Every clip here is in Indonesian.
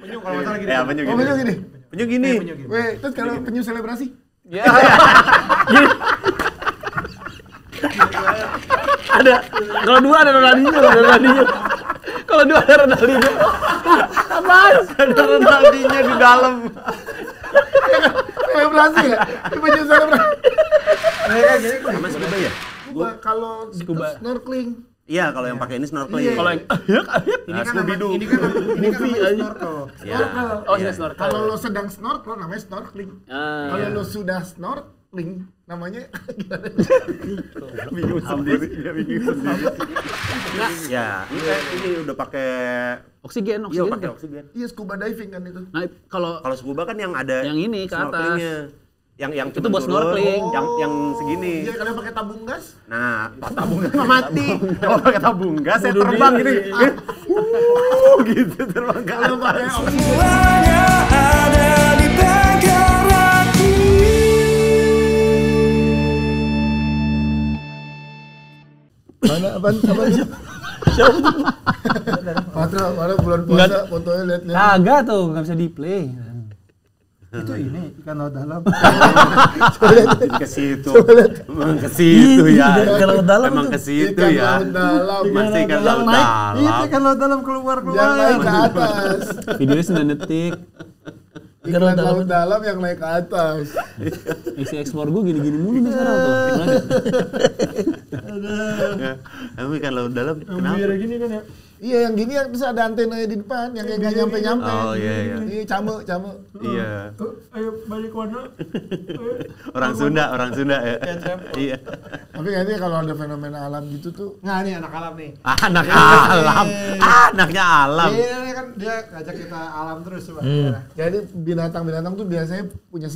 Penyu kalau nggak salah gini. Ya, penyu Oh, gini. penyu gini. Penyu gini. Penyu gini. Weh, terus kalau penyu selebrasi? Ya. Ada. Kalau dua ada Ronaldinho. Kalau dua ada Ronaldinho. Apaan? Ada Ronaldinho di dalam. Selebrasi ya? Penyu selebrasi. Kayak gini. Sama scuba ya? Scuba kalau Scuba. snorkeling. Iya, kalau yang pakai ini snorkeling. Iya. Kalau yang Ini kan Scooby-Doo. ini kan namanya snorkel. Ya. oh, Iya. sudah snorkel. Kalau lo sedang snorkel namanya snorkeling. Ah, Kalau iya. lo sudah snorkeling namanya Bingung sendiri. Dia bingung sendiri. Ya, ini udah pakai Oksigen. iya pakai oksigen. iya scuba diving kan itu. Nah, kalau Kalau scuba kan yang ada Yang ini ke atas. snorkelingnya. Yang Itu cuma buat turun, snorkeling. yang segini. Iya, kalau pakai tabung gas. Nah, tabung gas mati. Kalau pakai tabung gas saya Bunuh terbang diri. gini. Gitu terbang ke Kalau pakai atas. oksigen. Mana apaan? Patra, mana bulan puasa fotonya lihat-lihat. kagak tuh, nggak bisa di play. Itu ini ikan laut dalam. Ke situ. Emang ke situ ya. Ikan laut dalam Emang tuh. ke situ Ikan ya. laut dalam. Masih ikan Yang laut naik, Itu dalam. ikan laut dalam keluar. yang naik ke atas. Videonya 9 detik. Ikan laut dalam yang naik ke atas. Isi ekspor gue gini-gini mulu nih sekarang tuh. Ya, emang ikan laut dalam kenapa? Biar gini kan ya. Iya, yang gini yang terus ada antenanya di depan, yang kayak gak nyampe-nyampe. Oh, iya, iya. Iya, came. Iya. Ayo balik warna. Orang Sunda ya. Iya. Tapi kayaknya kalau ada fenomena alam gitu tuh, Nah, ini anak alam nih. Anak alam. Anaknya alam. Iya kan dia ngajak kita alam terus coba. jadi binatang-binatang tuh biasanya punya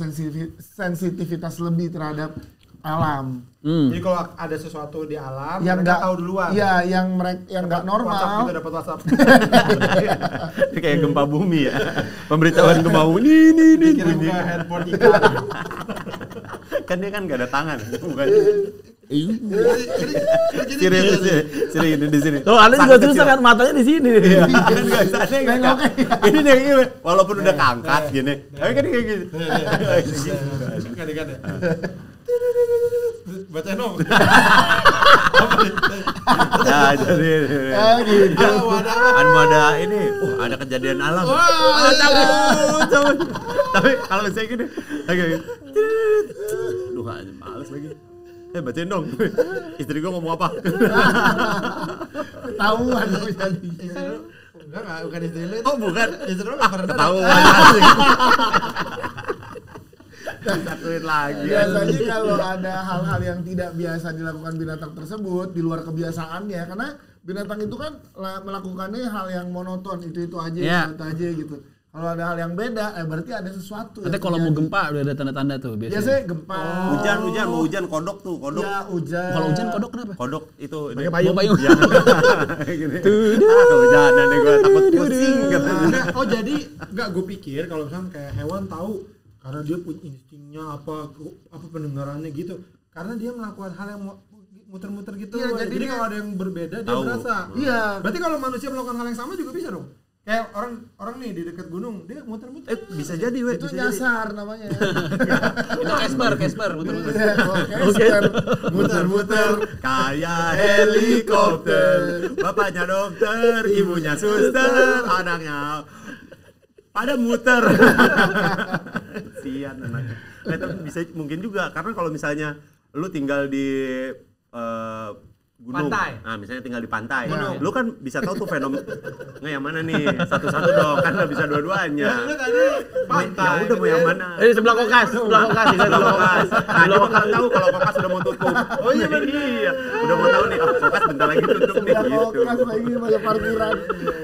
sensitivitas lebih terhadap alam. Jadi kalau ada sesuatu di alam, Yang mereka nggak tahu duluan. Iya, yang mereka yang nggak WhatsApp normal. gitu, dapat WhatsApp. Ini kayak gempa bumi ya. Pemberitahuan gempa bumi. Ini Kirim bunyi. ke handphone ikan. Kan dia kan nggak ada tangan. Bukan. Jadi Sini di sini. Tuh, Anda juga susah kan matanya di sini. Iya, kan nggak bisa ada yang nggak. Ini dia gini, walaupun udah keangkat gini, tapi kan kayak gini. Kan ya. Bacain dong. Nah, jadi Ah, gitu. kan mau ada ini, ada kejadian alam. Cabut. Tapi kalau misalnya gini, kayak duh, males lagi. Bacain dong. Istri gua ngomong apa? Ketahuan dong jadinya. Enggak, bukan istri lu. Oh, bukan. Istri lu nggak pernah Ketahuan. Satuin lagi. Biasanya kalau ada hal-hal yang tidak biasa dilakukan binatang tersebut di luar kebiasaannya, karena binatang itu kan melakukannya hal yang monoton, itu aja, Iya. itu aja gitu. Kalau ada hal yang beda, berarti ada sesuatu. Nanti yang kalau mau terjadi. gempa udah ada tanda-tanda tuh biasanya. Biasanya gempa. Hujan, mau hujan kodok tuh, kodok. Ya, hujan. Kalau hujan kodok kenapa? Kodok itu Pakai payung. Ya. Gini. Kehujanan nih gua takut pusing katanya. Enggak, oh jadi enggak gue pikir kalau misalnya kayak hewan tahu karena dia punya instingnya apa pendengarannya gitu. Karena dia melakukan hal yang muter-muter gitu. Iya, jadi dia- kalau ada yang berbeda dia Tahu. berasa. Iya. Berarti kalau manusia melakukan hal yang sama juga bisa dong. Kayak orang nih di dekat gunung, dia muter-muter. Bisa jadi, we. Itu Bisa jadi. nyasar namanya. Itu Casper betul-betul. Iya, oke. Muter-muter. Kayak helikopter, bapaknya dokter, ibunya suster, anaknya pada muter. Sian anaknya. Tapi bisa mungkin juga karena kalau misalnya lu tinggal di gunung, Pantai. nah misalnya tinggal di pantai, Gunung. lu kan bisa tahu tuh fenomena nggak yang mana nih, satu-satu dong, kan nggak bisa dua-duanya. Lu tadi Ya udah mau yang mana? Sebelah kokas. Nah, dia bakalan tahu kalau kokas udah mau tutup. Oh iya bener. Iya, udah mau tahu nih, kokas bentar lagi tutup nih Ya gitu. kokas lagi banyak parkiran.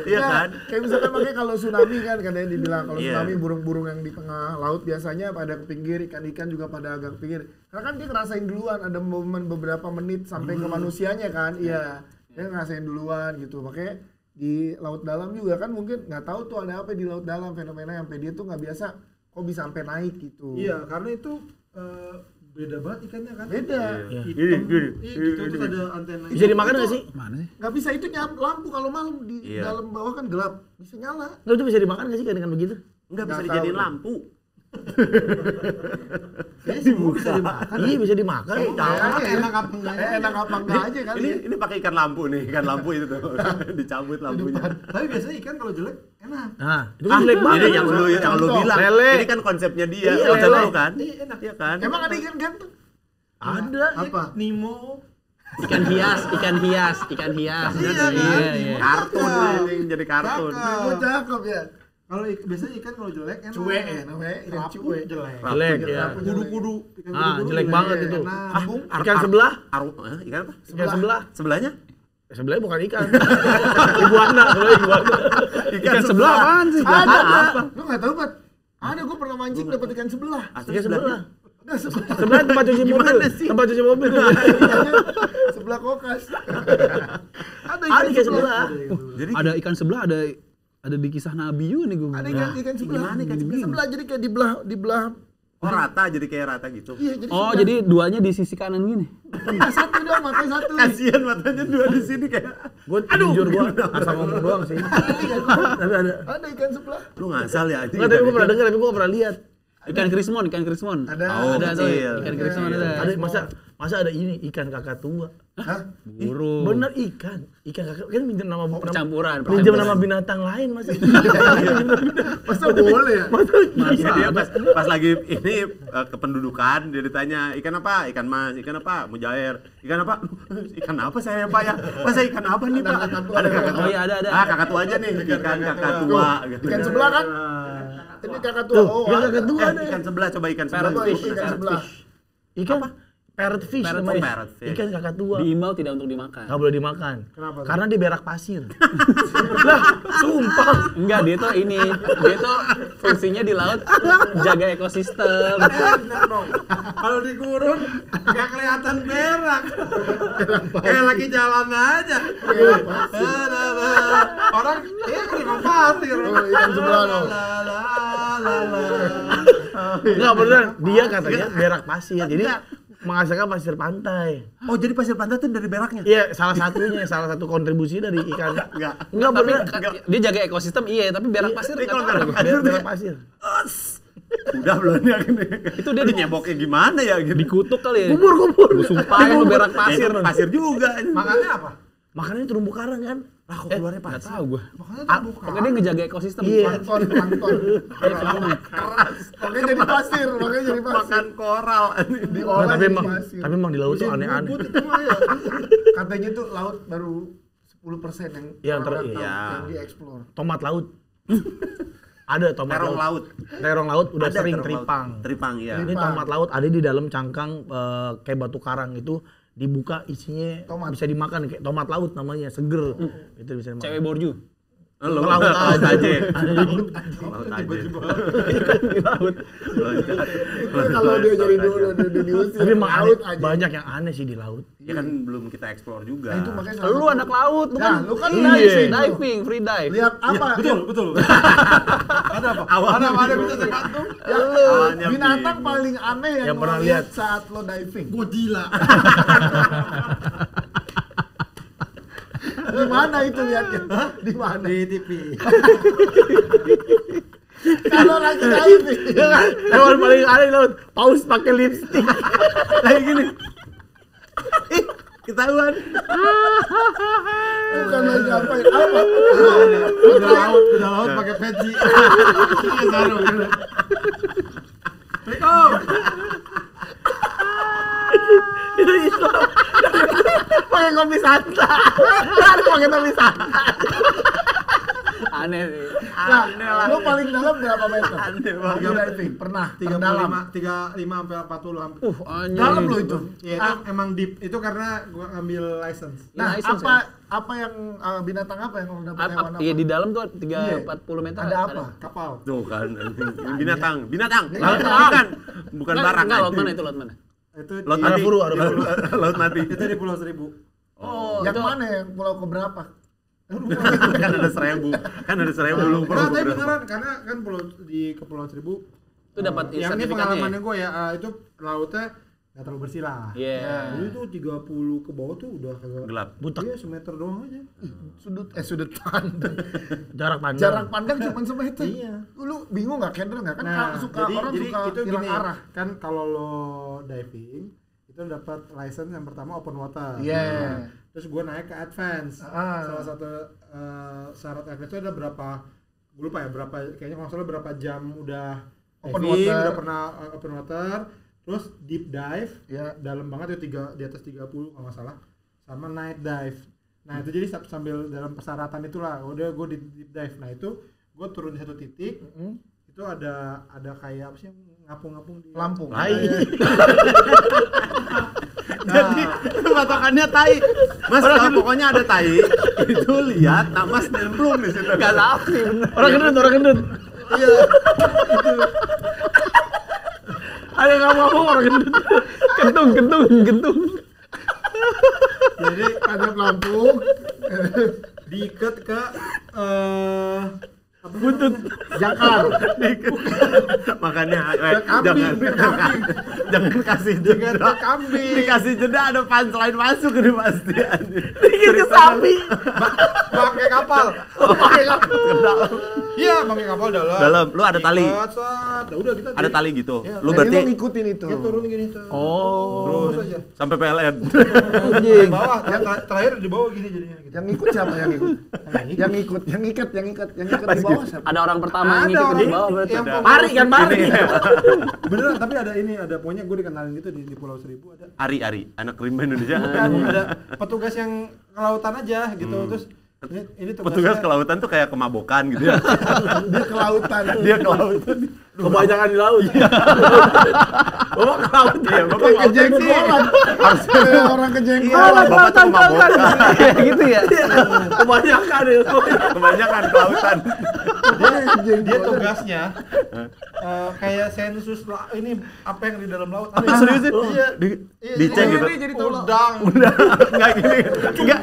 Iya Nah, kan? Kayak misalkan makanya kalau tsunami kan katanya dibilang kalau Iya. tsunami burung-burung yang di tengah laut biasanya pada ke pinggir, ikan-ikan juga pada agak ke pinggir. Karena kan dia ngerasain duluan ada momen beberapa menit sampai ke manusianya kan. Iya. Dia ngerasain duluan gitu. Makanya di laut dalam juga kan mungkin nggak tahu tuh ada apa di laut dalam fenomena yang sampai dia tuh nggak biasa kok bisa sampai naik gitu. Iya, karena itu beda banget ikannya kan. Beda. Gini. Gitu terus ada antena. Bisa dimakan nggak sih? Mana sih? Nggak bisa itu lampu kalau malam di Iya. dalam bawah kan gelap, bisa nyala. Nggak, itu bisa dimakan nggak sih dengan begitu? Enggak bisa Nggak dijadiin tahu. lampu. Ya, semua bisa dimakan. Iya bisa dimakan. Enak apa enggak? Enak apa enggak aja kali. Ini pakai ikan lampu nih, ikan lampu itu tuh. Dicabut lampunya. Tapi biasanya ikan kalau jelek enak. Nah, itu kan jelek banget. Ini yang lu bilang. Lele. Ini kan konsepnya dia, Iya, konsep lele. lu kan? Iya, enak. Iya kan? Emang ada ikan ganteng? Ada. Apa? Nemo. Ikan hias. Iya. Kartun ini jadi kartun. Cakep. Oh, cakep ya. Kalau biasanya ikan kalau jelek enak. Cuek ya namanya, ikan Rapu cuek. jelek. Jelek ya. Kudu-kudu. Ikan Ah, kudu-kudu jelek banget itu. enak. Ah, ikan sebelah? Ikan apa? Ikan sebelah? Sebelahnya? Sebelahnya bukan ikan. Iguana, sebelahnya iguana. Ikan sebelah apaan sih? Ada. Apa? Lu nggak tahu, Pat? Ada, gue pernah mancing dapat ikan sebelah. Ikan sebelah. Nah, sebelah. Sebelah tempat cuci mobil. Gimana sih? Tempat cuci mobil. Sebelah kokas. Ada Ada ikan sebelah. Jadi Ada ikan sebelah, ada di kisah Nabi juga nih gue. Ada ikan sebelah. Gimana ikan sebelah? Sebelah jadi kayak di belah. oh rata, jadi kayak rata gitu. Iya, jadi Oh, sebelah. jadi duanya di sisi kanan gini. Satu dong, matanya satu. Kasihan matanya dua di sini kayak. Gue jujur gue asal ngomong doang sih. Tapi ada. Ada ikan sebelah. Lu ngasal ya? Enggak, tapi gue pernah dengar, tapi gue gak pernah lihat. Ikan krismon. Ada. Oh, Ada tuh, kecil. ikan krismon ada. Ada masa ada ini ikan kakak tua. Hah? Burung. Bener ikan kakak kan minjem nama Percampuran. minjem nama binatang lain Mas. Masa boleh ya? Iya, dia pas lagi ini kependudukan dia ditanya ikan apa? Ikan mas, ikan apa? Mujair. Ikan apa? Ikan apa saya Pak ya? Masa ikan apa nih Pak? Ada kakak tua. Oh iya ada. Ah kakak tua aja nih, ikan kakak tua. gitu. Ikan sebelah kan? Ini kakak tua. Tuh, Oh, ikan ada. kakak tua ada. Ikan sebelah coba ikan sebelah. Apa itu ikan sebelah? Ikan parrot fish Parrot namanya. parrot fish. Ikan kakak tua. Diimbau tidak untuk dimakan. Nggak boleh dimakan. Kenapa tuh? Karena dia berak pasir. Lah, sumpah. Enggak, dia tuh fungsinya di laut jaga ekosistem. Enak dong. Kalau di gurun nggak kelihatan berak. Kayak lagi jalan aja. Orang terima pasir. Oh, ikan sebelah dong. Enggak beneran. Dia katanya berak pasir. Jadi menghasilkan pasir pantai. Oh jadi pasir pantai tuh dari beraknya? Iya, salah satu kontribusi dari ikan. Enggak. Enggak Tapi beneran. dia jaga ekosistem iya, tapi berak pasir Tapi kalau nggak tahu. berak pasir Berak pasir. Udah belum ya gini. Itu dia nyeboknya gimana ya gitu. dikutuk kali ya. Kubur. Lu sumpahin lu berak pasir. Pasir juga. Makannya apa? Makannya terumbu karang kan? Lah kok keluarnya Nggak pasir? tahu gua. Makannya terbuka. Pokoknya dia ngejaga ekosistem. Iya. Plankton. Keras. Makanya jadi pasir, makanya jadi pasir. Makan koral. Diolah Tapi jadi emang pasir. tapi emang di laut tuh aneh-aneh. Bubut itu mah ya. Katanya tuh laut baru 10% yang Yang orang tahu, iya. yang dieksplor. Tomat laut. Ada tomat Terong laut. Terong laut udah Ada sering terong laut. tripang. Tripang iya. Ini tomat laut ada di dalam cangkang kayak batu karang itu dibuka isinya Tomat. bisa dimakan kayak tomat laut namanya seger. Itu bisa dimakan. Cewek borju. Laut aja. aja. Ada Laut aja. di laut. Kalau dia jadi dulu udah diusir. Tapi emang laut aneh, aja. banyak yang aneh sih di laut. Ya kan belum kita explore juga. Nah, itu makanya salah Lu satu- anak laut, lu Nah, kan lu kan diving, diving. diving, free dive. Lihat apa? Betul. Ada apa? Awalnya Ada bisa tergantung. Ya, Awalnya binatang bingung. paling aneh yang Yang lo pernah lihat lihat. saat lo diving. Godzilla. Di mana itu lihatnya? Di mana? Di TV. Kalau lagi diving. Hewan paling aneh di laut, paus pakai lipstick. Kayak gini. Ketahuan. Bukan lagi ngapain? Apa? Udah laut pakai peci. Iya, sarung. Assalamualaikum. Itu Islam. Pakai kopi santai. Harus pakai kopi santai. Aneh sih. Nah, lo paling dalam berapa meter? Aneh Lagi banget. diving, pernah terdalam. 35 sampai 40 hampir. Anjing. Dalam lo itu. Ya itu emang deep. Itu karena gua ngambil license. Nah, License, apa yang binatang apa yang lo dapat hewan apa? Iya di dalam tuh Iya. 40 meter. Ada apa? Kapal. Tuh kan binatang. Laut Bukan barang. Enggak, laut mana itu, laut mana? Itu Laut di, mati. Furu, ada furu. Laut mati. itu di Pulau Seribu. Oh, Yang itu mana yang pulau keberapa? Kan ada 1000. Kan ada 1000 lu. Nah, tapi beneran karena kan Kepulauan Seribu dapat yang ini sertifikatnya. pengalamannya gue ya itu lautnya nggak terlalu bersih lah. Iya. Jadi tuh 30 ke bawah tuh udah kagak Gelap. Butek. Iya, semeter doang aja. Sudut pandang. Jarak pandang. Jarak pandang cuma semeter. Iya. Lu bingung nggak Kendra nggak kan suka jadi orang suka itu hilang gini, arah. kan kalau lo diving itu dapat license yang pertama open water. Iya. Terus gue naik ke advance. Salah satu syarat advance itu ada berapa? Gue lupa ya berapa. Kayaknya kalau nggak salah berapa jam udah Open diving, water. udah pernah open water. Terus deep dive, Ya. dalam banget itu di atas 30 kalau nggak salah. Sama night dive. Nah itu jadi sambil dalam persyaratan itulah. Udah gue di deep dive. Nah itu gue turun di satu titik. Itu ada kayak apa sih yang ngapung-ngapung di Lampung. Jadi patokannya tai. Mas, pokoknya ada tai. Itu lihat, nah Mas nemplung di situ. Gak lapi bener. Orang gendut. Iya. Ada nggak ngomong orang gendut. Kentung. Jadi Ada Lampung. diikat ke Butut. Jakar. Makanya Kambing. jangan kasih jeda. kambing. Dikasih jeda ada punchline masuk ini pasti. Dikit ke sapi. Pakai kapal. Iya, pakai kapal dalam. Dalam, lu ada tali. Udah kita Ada tali gitu. Iya, Lu Jadi berarti lu ngikutin itu. Kita turun gini tuh. Oh. Terus aja. sampai PLN. Di bawah, yang terakhir di bawah gini jadinya gitu. Yang ikut siapa yang ikut? Yang ikat di bawah siapa? Ada orang pertama yang Ada ngikut di orang bawah berarti. yang Pari kan pari. Beneran, tapi ada ini, ada pokoknya gue dikenalin gitu di Pulau Seribu ada. Ari, anak rimba Indonesia. Ada petugas yang kelautan aja gitu. Terus ini Petugas kelautan tuh kayak kemabokan gitu ya. Dia ke lautan. Dia kelautan. Kebanyakan di laut. Bawa ke laut. Iya, Bapak Kayak kelautan sih. kejenggolan. Kayak orang kejenggolan. Iya, Bapak tuh kemabokan. Kayak gitu ya. Kebanyakan itu. Kebanyakan kelautan. dia tugasnya kayak sensus ini apa yang di dalam laut. Serius sih? Iya. Dicek gitu. Ini jadi tolong. Udang. Enggak gini. Enggak.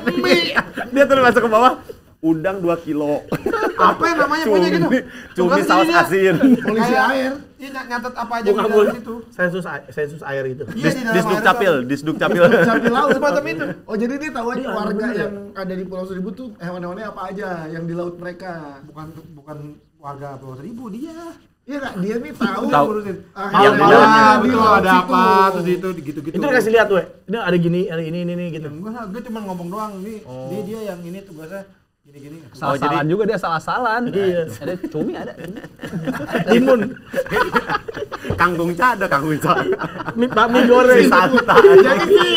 Dia tuh masuk ke bawah. Udang 2 kilo. Apa yang namanya punya gitu? Cumi saus asin. Polisi Kayak- air. Iya nyatet apa aja di Bukan dalam situ. sensus air itu. Iya di dalam Disduk air capil, itu. disduk capil. Sampai laut. Semacam itu. Oh jadi dia tahu aja Iya, warga bener ya? yang ada di Pulau Seribu tuh hewan-hewannya apa aja yang di laut mereka. Bukan warga Pulau Seribu dia. Iya nggak? Dia nih tahu. Tahu. Ngurusin. Yang di dalamnya. di Betul, laut ada situ. apa terus itu gitu-gitu. Itu dikasih lihat weh. Ini ada gini, ada ini gitu. Enggak, gue cuma ngomong doang nih. Dia yang ini tugasnya gini-gini. Salah-salah juga dia salah-salan. Iya. Ada cumi ada. Timun. Kangkung cada, kangkung cada. Mie goreng. Si santai. Jadi sih.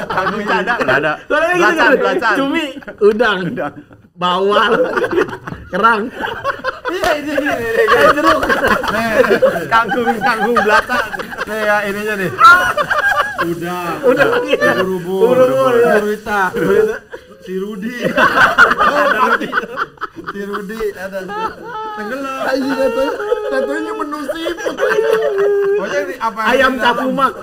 Kangkung cada enggak ada. Soalnya gitu Belacan, kan. belacan. Cumi, udang, bawal, kerang. Iya ini Jeruk. Kangkung belacan. Nih ya ininya nih. udah Iya. ubur-ubur Gurita si Rudi ada tenggelam Aji katanya menu seafood. pokoknya ini apa yang Ayam ada di dalam- cakumak.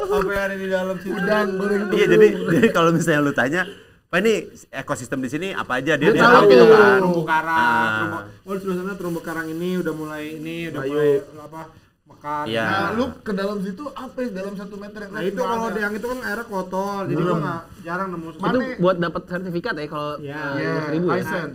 apa yang ada di dalam situ Udang goreng. Iya jadi kalau misalnya lu tanya, Pak ini ekosistem di sini apa aja dia Dia tahu tahu. gitu kan. terumbu karang Ah. di sebelah sana terumbu karang ini udah mulai mulai apa mekar Iya. Nah, lu ke dalam situ apa ya? Dalam 1 meter yang nah itu kalau yang itu kan airnya kotor jadi gua nggak jarang nemu Itu Mana? buat dapat sertifikat ya kalau Iya. 2000 ya. License.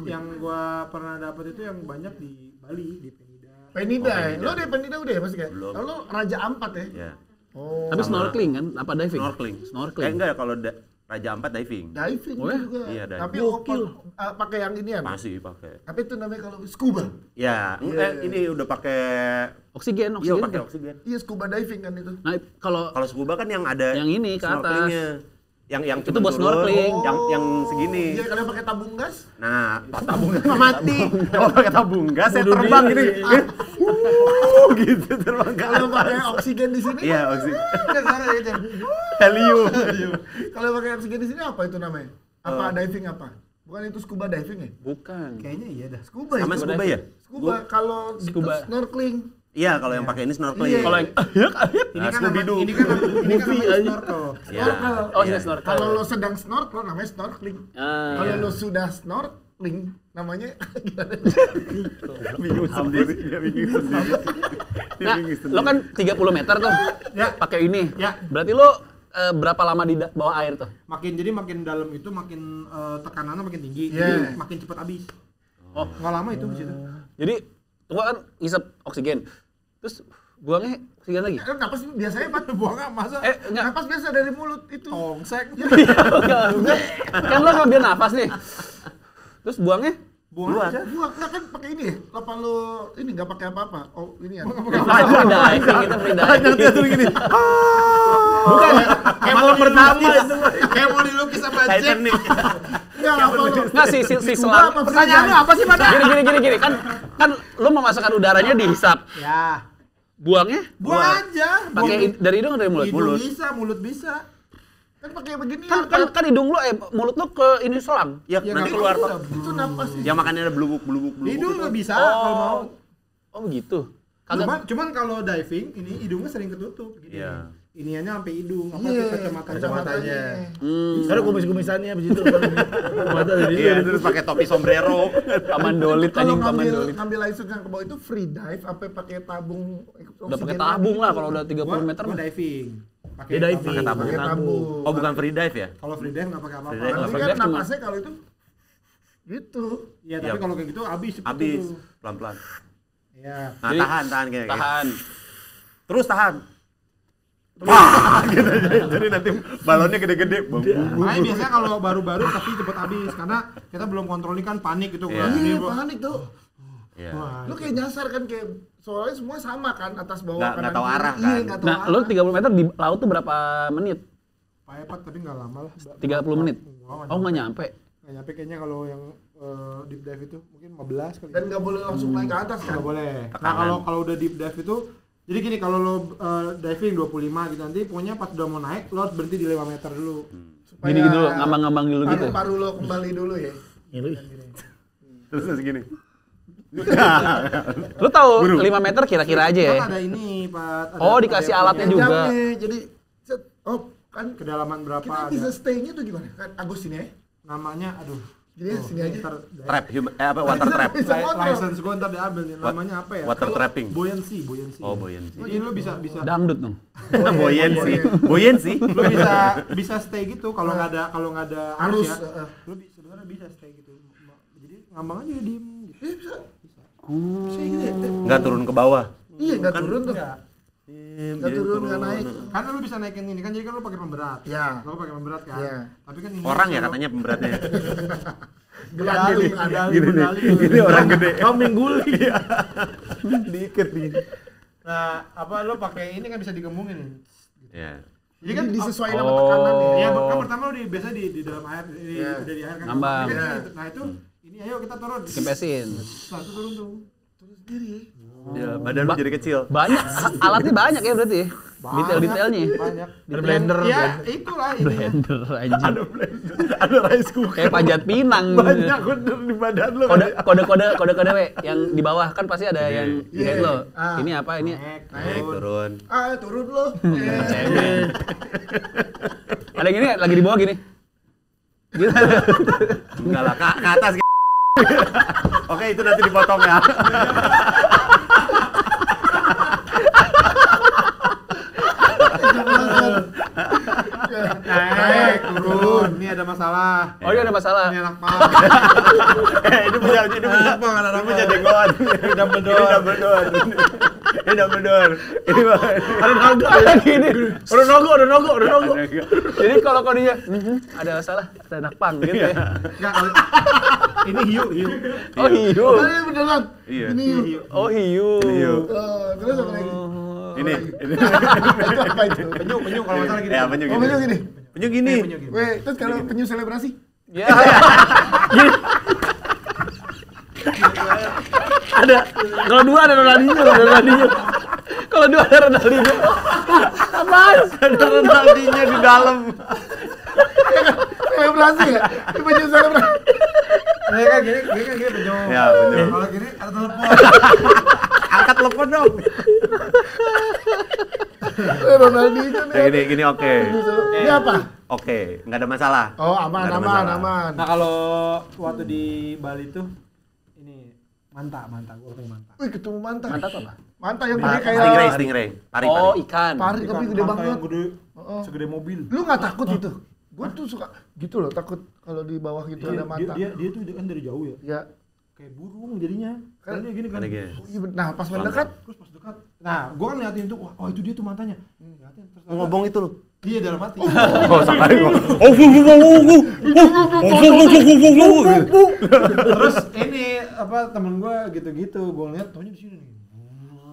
yang gua pernah dapat itu yang banyak di Bali di Penida. Penida ya? Penida. Lo dari Penida udah ya Mas kayak? Belum. Lo Raja Ampat ya? Ya. Oh. Tapi snorkeling kan? Apa diving? Snorkeling. Snorkeling. Enggak ya kalau Raja Ampat diving. Diving Oh ya? juga. Iya, diving. Tapi pakai yang ini ya? Masih pakai. Apa itu namanya kalau scuba? Ya, ini udah pakai Oksigen, iya oksigen. pakai oksigen. Iya scuba diving kan itu. Nah, kalau Kalau scuba kan yang ada Yang ini ke atas. snorkelingnya. Yang Itu cuma buat turun, snorkeling. yang segini. Iya kalian pakai tabung gas? Nah, tabung gas nggak mati. Kalau pakai tabung gas saya terbang gini. Gitu terbang ke Kalau atas. pakai oksigen di sini? Iya, oksigen. Sana gitu. Helium. Kalau pakai oksigen di sini apa itu namanya? Apa diving apa? Bukan itu scuba diving ya? bukan. Kayaknya iya dah. Scuba Sama itu. scuba ya? Scuba kalau gitu Scuba. snorkeling. Iya, kalau yang pakai ini snorkeling. Iya. Kalau yang Nah, Scooby-Doo. ini kan namanya snorkel. Ya. Snorkel. Oh, Iya. sudah snorkel. Kalau lo sedang snorkel namanya snorkeling. Ah, Kalau iya. lo sudah snorkeling namanya Bingung sendiri, dia bingung sendiri. Nah, lo kan 30 meter tuh. Ya. Pakai ini. Ya. Berarti lo berapa lama di bawah air tuh? Makin dalam itu makin tekanannya makin tinggi, Iya. jadi makin cepat habis. Oh. Nggak lama itu di situ. Jadi lo kan ngisep oksigen. Terus buangnya oksigen lagi. Napas biasanya pas Buangnya masa Enggak. napas biasa dari mulut itu. tongsek. Enggak. Kan lo ngambil nafas nih. Terus buangnya Buang aja. Buang nggak kan pakai ini ya? Apa lo ini nggak pakai apa-apa? Oh ini ya. free diving itu free diving. gini. Bukan Kayak malam pertama itu. kayak mau dilukis sama Jack. Titanic. Nggak apa lo. Enggak si selang. Pertanyaan lu apa sih pada? Gini. Kan lo memasukkan udaranya dihisap. Ya, Buangnya buang aja. pakai dari hidung atau dari mulut? Hidung bisa, mulut bisa. Kan pakai begini. Kan hidung lo mulut lo ke ini selang. Ya, Ya, nanti nggak keluar apa-apa. Pak. Itu napas sih. Yang makannya ada belubuk-belubuk Hidung gitu. nggak bisa kalau mau. Oh begitu. Kagak. Cuman kalau diving ini hidungnya sering ketutup gini. Iya. Iniannya sampai hidung, apa Iya, tuh kacamatanya. Karena kumis-kumisannya abis itu. Mata dari Iya, terus pakai topi sombrero. Paman dolit Kalau anjing paman dolit. ngambil license yang ke bawah itu free dive apa pakai tabung Udah pakai tabung lah kalau udah 30 meter Gua mah. diving. Dia diving. Pakai tabung. Pakai tabung. Oh, bukan free dive ya? Kalau free dive nggak pakai apa-apa. Free dive Nanti free kan dive cuma- napasnya kalau itu gitu. Iya, tapi Iya. kalau kayak gitu habis cepet Habis tuh. pelan-pelan. Iya. Nah, Jadi, tahan kayak. Tahan. Terus tahan. Wah, gitu. Jadi nanti balonnya gede-gede. Makanya biasanya kalau baru-baru pasti cepet habis karena kita belum kontrol ini kan panik gitu. Iya. Ini, Iya, Bro. panik tuh. Iya. Wah, Lu kayak nyasar kan kayak soalnya semua sama kan atas bawah Nggak kanan tahu kiri. arah Iya, kan. nggak tahu Nah, arah. lo 30 meter di laut tuh berapa menit? Pak tapi nggak lama lah. 30 menit. Wah, Oh, nggak nyampe. nggak nyampe kayaknya kalau yang deep dive itu mungkin 15 kali. Dan nggak boleh langsung naik ke atas kan. Nggak boleh. Nah, Tekanan. kalau udah deep dive itu jadi gini, kalau lo diving 25 gitu nanti pokoknya pas udah mau naik lo harus berhenti di 5 meter dulu. Supaya Gini gitu, ngambang-ngambang dulu gitu. paru-paru lo kembali dulu ya. Terus gini. Lo tahu 5 meter kira-kira aja ya? Kan ada ini, Pak. Oh, dikasih alatnya punya juga. Jamnya, jadi set, oh kan kedalaman berapa kita ada. bisa stay-nya tuh gimana? Kan Agus ini ya. Namanya aduh. Jadi ya, sini aja. Ntar, Trap, water trap. Bisa kontrol. license gua ntar diambil nih. Namanya apa ya? Water trapping. Buoyancy. Oh, buoyancy. Jadi lu bisa Dangdut dong. Buoyancy. lu bisa stay gitu kalau nggak ada Arus, ya. Lu sebenarnya bisa stay gitu. Jadi ngambang aja diem gitu. Bisa gitu ya. Enggak turun ke bawah. Iya, nggak turun tuh. Enggak. Nggak turun, nggak naik. Karena lu bisa naikin ini kan, jadi kan lu pakai pemberat. Ya. Lu pakai pemberat kan. Iya. Tapi kan ini Orang ya kalau- katanya pemberatnya. Medali, Gini nih. Ini orang gede. Kambing guling. Diikat gini. Nah, apa lu pakai ini kan bisa digembungin. Ya. Jadi kan disesuaikan sama tekanan ya. ya kan pertama lu biasa di dalam air, Iya. udah di air kan. Ngambang. Ini kan Iya. gitu. Nah, itu ini ayo kita turun. Kempesin. Satu turun tuh. Terus sendiri. Ya, badan lu jadi kecil. Banyak, alatnya banyak ya berarti ya? Detail-detailnya. Banyak. Ada blender, Ya, itulah ini. Blender anjing. Ada rice cooker. Kayak panjat pinang. Banyak bener di badan lu. Kode we yang di bawah kan pasti ada yang Iya. lihat lo. Ah. Ini apa ini? Naik turun. Turun lo. Ada yang ini lagi di bawah gini. Gitu. Enggak lah, ke atas. Oke, itu nanti dipotong ya. Naik, turun. Ini ada masalah. Oh, ini ada masalah. Ini anak pang. Ini punya jenggotan. Ini double door. Ini double door. Ini mah. Ada naga lagi ini. Ada naga. Jadi kalau kodinya ada masalah, ada anak pang gitu ya. Enggak, ini hiu. Oh, hiu. Ini beneran. Iya. Ini hiu. Oh, hiu. Hiu. Terus apa lagi? Ini. Itu apa itu? Penyu kalau nggak salah gitu. Ya, penyu Oh, penyu gini. Penyu gini. Penyu gini. Weh, terus kalau penyu selebrasi? Ya. Ada. Kalau dua ada Ronaldinho. Kalau dua ada Ronaldinho. Apaan? Ada Ronaldinho di dalam. Selebrasi ya? Ini penyu selebrasi. Ini kan gini penyu. Ya, penyu. Kalau gini ada telepon. Angkat telepon dong. Ronaldinho nih. Ya, gini oke. Ini apa? Oke, nggak ada masalah. Oh, aman, Nggak ada aman, masalah. aman. Nah, kalau waktu di Bali tuh ini Manta, gue ketemu manta. Wih, ketemu manta. Mantap apa? Manta yang gede kayak Stingray. Pari. Oh, ikan. pari tapi gede Manta banget. yang gede, Heeh. segede mobil. Lu nggak takut gitu? Gue tuh suka gitu loh, takut kalau di bawah gitu ada manta. Dia tuh kan dari jauh ya, Ya, kayak burung jadinya. Kan dia gini kan. Ada gini. nah pas mendekat, Terus pas dekat, nah gue kan liatin tuh, wah oh itu dia tuh mantanya. Liatin, terus Ngomong itu lu. iya dalam hati. Oh, sekali ngomong. Terus ini apa temen gue gitu-gitu, gue ngeliat taunya di sini nih.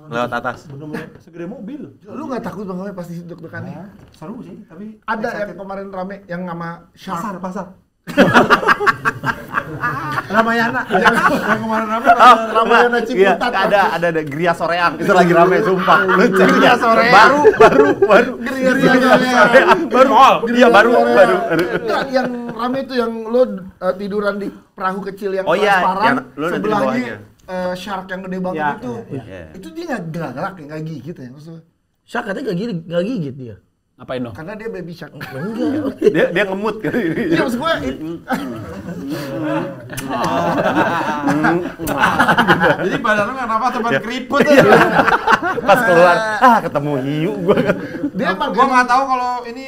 Lewat atas. Bener-bener segede mobil. lu nggak takut Bang Awe pas di deg-degannya? Nah, seru sih, tapi Ada yang excited. kemarin rame yang sama Shark. pasar. Ramayana. yang kemarin rame Ramayana Iya, Ciputat. ada Gria Soreang. Itu lagi rame sumpah. Lu cek Gria ya. Soreang. Baru. Gria Soreang. Baru. Iya, baru. Enggak, yang rame itu yang lo tiduran di perahu kecil yang Oh iya, transparan, yang lo ada di sebelahnya bawahnya. shark yang gede banget Ya, itu. ya. Itu dia nggak gerak ya, nggak gigit ya maksudnya. Syak katanya nggak gigit dia. Ngapain dong? Karena dia baby shark. Dia ngemut kan. Iya maksud gue, jadi badan lu kenapa teman keriput Iya. Pas keluar, ketemu hiu gua. dia emang Gua nggak tahu kalau ini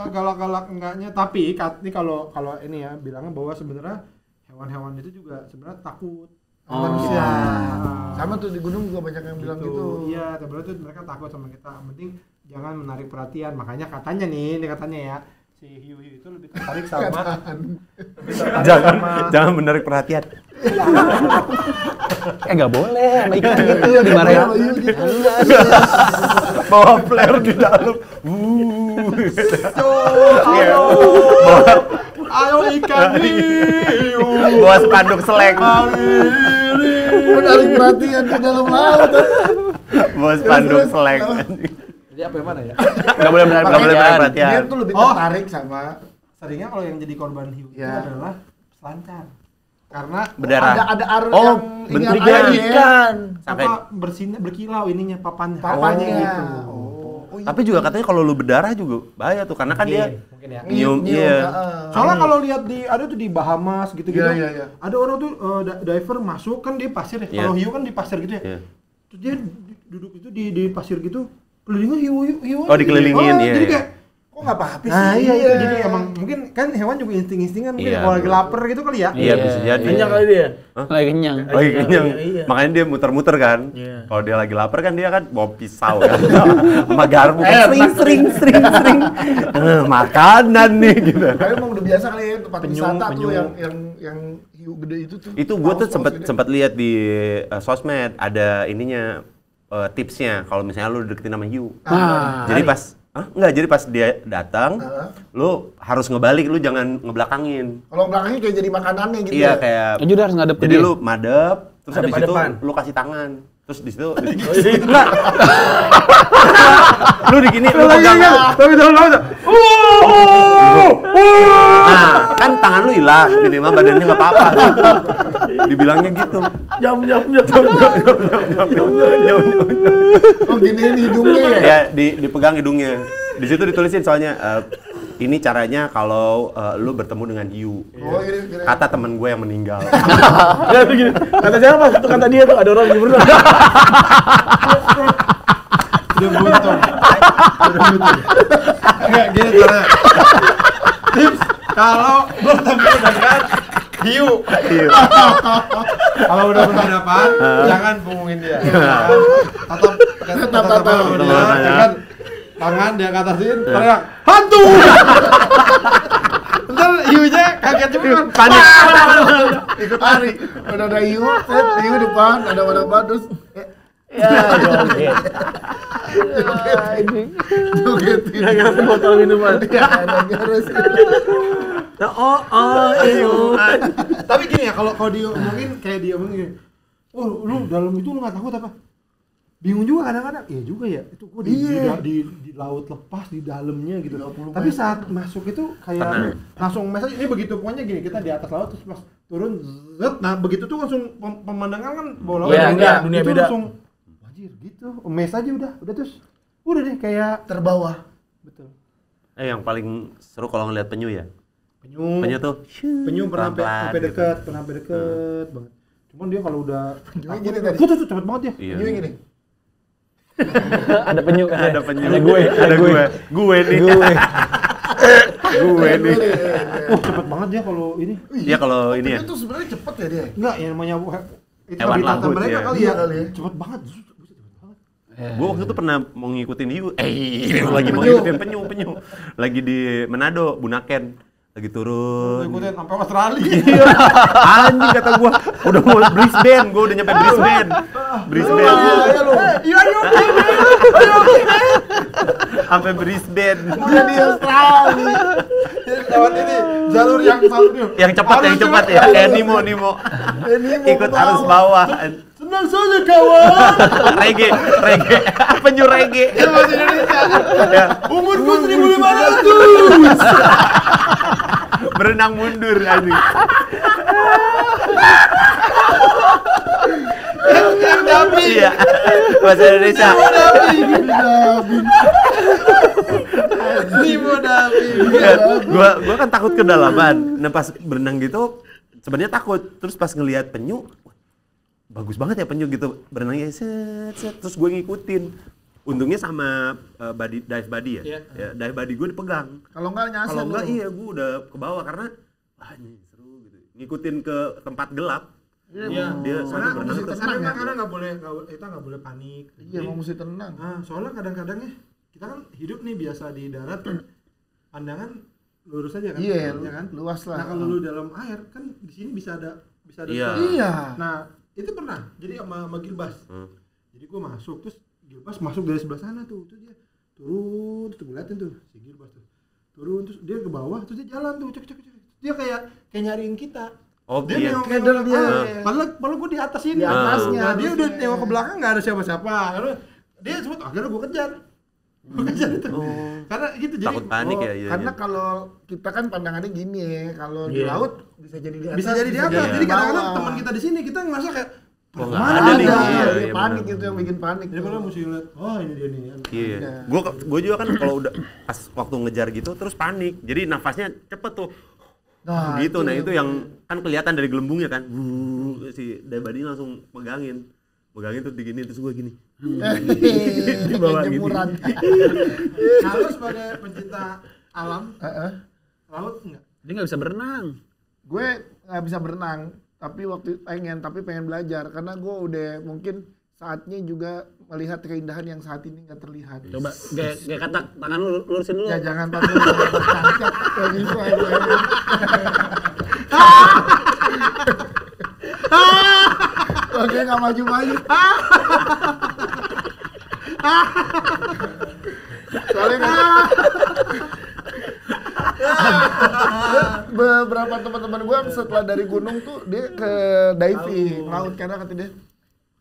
galak-galak enggaknya, tapi ini kalau ini ya bilangnya bahwa sebenarnya hewan-hewan itu juga sebenarnya takut manusia. Sama tuh di gunung juga banyak yang bilang gitu. Iya, sebenarnya tuh mereka takut sama kita. Yang penting jangan menarik perhatian. Makanya katanya nih, ini katanya ya, si hiu-hiu itu lebih tertarik sama Jangan menarik perhatian. Nggak boleh sama ikan gitu dimarahin. Bawa flare di dalam. ayo ikan hiu. Bawa spanduk seleng. Menarik perhatian di dalam laut. Bawa spanduk seleng. Jadi apa yang mana ya? Nggak boleh menarik Nggak boleh perhatian. perhatian. Dia tuh lebih tertarik sama Seringnya kalau yang jadi korban hiu itu Ya. adalah selancar. Karena Berdarah. ada arus Oh, yang bentuknya airnya, Ikan. Sampai. apa berkilau ininya papannya. papanya gitu. Oh, iya. Tapi juga katanya kalau lu berdarah juga bahaya tuh karena kan dia Mungkin ya. nyium, iya. Soalnya kalau lihat ada tuh di Bahamas gitu-gitu. Iya. Ada orang tuh diver masuk kan di pasir ya. Iya. Kalau hiu kan di pasir gitu ya. Iya. Terus dia duduk itu di pasir gitu. Kelilingnya hiu. Oh, dikelilingin, iya, Jadi iya. kayak Kok nggak apa-apa sih? nah iya itu jadi emang mungkin kan hewan juga insting-instingan mungkin Iya, kalau lagi betul. lapar gitu kali ya. Iya, bisa jadi. Kenyang kali dia. Lagi kenyang. Lagi kenyang. Iya. Makanya dia muter-muter kan. Iya. Kalau dia lagi lapar kan dia kan bawa pisau kan. Sama garpu kan sering. Makanan nih gitu. Tapi emang udah biasa kali ya tempat Penyu, wisata penyu. tuh yang hiu gede itu tuh. Itu gua tuh Paus-paus gede. sempat lihat di sosmed ada ininya tipsnya kalau misalnya lu deketin sama hiu. Jadi pas enggak, jadi pas dia datang, lu harus ngebalik, lu jangan ngebelakangin. Kalau belakangnya kayak jadi makanannya gitu Iya ya. kayak Jadi udah harus ngadep ke jadi dia. lu madep, terus habis itu Hadap-hadapan. lu kasih tangan. Terus di situ enggak. Lu di gini lu pegang. Tapi dalam laut. Nah, kan tangan lu hilang, minimal badannya enggak apa-apa. Dibilangnya gitu. Jam. Oh giniin hidungnya ya. Ya dipegang hidungnya. Di situ ditulisin soalnya ini caranya kalau lu bertemu dengan hiu. Oh gini. Kata temen gue yang meninggal. Ya begini. Kata siapa? Itu kata dia tuh ada orang yang berenang. Udah buntung. Enggak gini caranya. Tips kalau bertemu dengan hiu. Kalau udah berhadapan, jangan pungungin dia. Tetap sama dia, jangan tangan dia katasin, teriak hantu. Ntar hiunya kaget juga kan. Panik. Ikut lari. Udah ada hiu, set hiu depan, ada depan terus Ya, joget. jogetin. Gara-gara botol minuman. Ya, ada garis. Iyo. Tapi gini ya, kalau diomongin kayak dia omongin, oh lu dalam itu lu nggak takut apa? Bingung juga kadang-kadang. Iya juga ya, itu gua di laut lepas di dalamnya gitu. Tapi saat masuk itu kayak langsung message ini begitu pokoknya gini, kita di atas laut terus pas turun zet, nah begitu tuh langsung pemandangan kan bawah laut. Iya, enggak, dunia itu beda. langsung anjir gitu. Mes aja udah terus udah deh kayak Terbawa. betul. Yang paling seru kalau ngeliat penyu ya. Penyu Penyu tuh pernah pelan-pelan sampai gitu. dekat, banget. Cuman dia kalau udah Gini gini tadi. tuh cepet banget dia. Iya. Gini. Ada penyu kan? Ada penyu. Ada gue. Gue nih. Gue nih. Cepet banget dia kalau ini. Iya kalau ini ya. Itu sebenarnya cepet ya dia. Enggak, yang namanya itu Hewan habitat laut, mereka ya. kali Iya ya. kali ya. Cepet banget. Gue waktu itu pernah mau ngikutin lagi mau ngikutin penyu. Lagi di Manado, Bunaken. Lagi turun. Ikutin sampai Australia. Anjing kata gua, udah mau Brisbane, gua udah nyampe Brisbane. Iya, Sampai Brisbane. Udah di Australia. lewat ini jalur yang satu Yang cepat ya. Kayak Nemo. Ikut arus bawah. Senang saja kawan. Reggae. Penyu reggae. Bahasa Indonesia. Ya. Umurku 1500. Berenang mundur anjing. Tapi Iya. Bahasa Indonesia. Gua kan takut kedalaman. Nah pas berenang gitu sebenarnya takut. Terus pas ngelihat penyu, bagus banget ya penyu gitu. Berenangnya set. Terus gue ngikutin. Untungnya sama dive buddy ya. Ya, dive buddy gue dipegang. Kalau enggak nyasar. Kalau enggak iya gue udah ke bawah karena ini seru gitu. Ngikutin ke tempat gelap. Iya. Dia Karena sana berenang terus. karena nggak boleh panik. Iya, mau mesti tenang. Nah, soalnya kadang-kadang ya kita kan hidup nih biasa di darat kan pandangan lurus aja kan. Iya, ya kan? luas lah. Nah, kalau lu dalam air kan di sini bisa ada Iya. Iya. Nah, itu pernah. Jadi sama Gilbas. Jadi gua masuk terus Gilbas masuk dari sebelah sana tuh dia turun terus ngeliatin tuh si Gilbas tuh turun terus dia ke bawah terus dia jalan tuh cek dia kayak nyariin kita. Oh Dia iya. nengok dia. Padahal gue di atas ini. Di atasnya. Nah, dia udah nengok ke belakang nggak ada siapa-siapa. Karena dia sempat akhirnya gue kejar. Itu. Karena gitu jadi. Takut panik ya. Iya, Karena iya. kalau kita kan pandangannya gini ya, kalau di laut bisa jadi di atas. Bisa jadi di atas. jadi Jadi di kadang-kadang bawah. teman kita di sini kita ngerasa kayak Oh, nggak mana ada nih. Iya, Iya, dia iya, panik benar. itu yang bikin panik. Jadi kalau mesti lihat, oh ini dia nih. Iya. Iya. Gua juga kan kalau udah pas waktu ngejar gitu terus panik. Jadi nafasnya cepet tuh. Nah, Gitu. Nah, itu yang kan kelihatan dari gelembungnya kan. Si Dabadi langsung megangin terus digini terus gua gini. di bawah gini. jemuran. Kalau sebagai pencinta alam, laut enggak? Dia nggak bisa berenang. Gue nggak bisa berenang, tapi pengen belajar karena gue udah mungkin saatnya juga melihat keindahan yang saat ini nggak terlihat. Coba kayak kata tangan lu lurusin dulu. Ya jangan pakai cacat kayak gitu aja. Oke, nggak maju-maju. Soalnya kan beberapa teman-teman gue setelah dari gunung tuh dia ke diving laut karena kata dia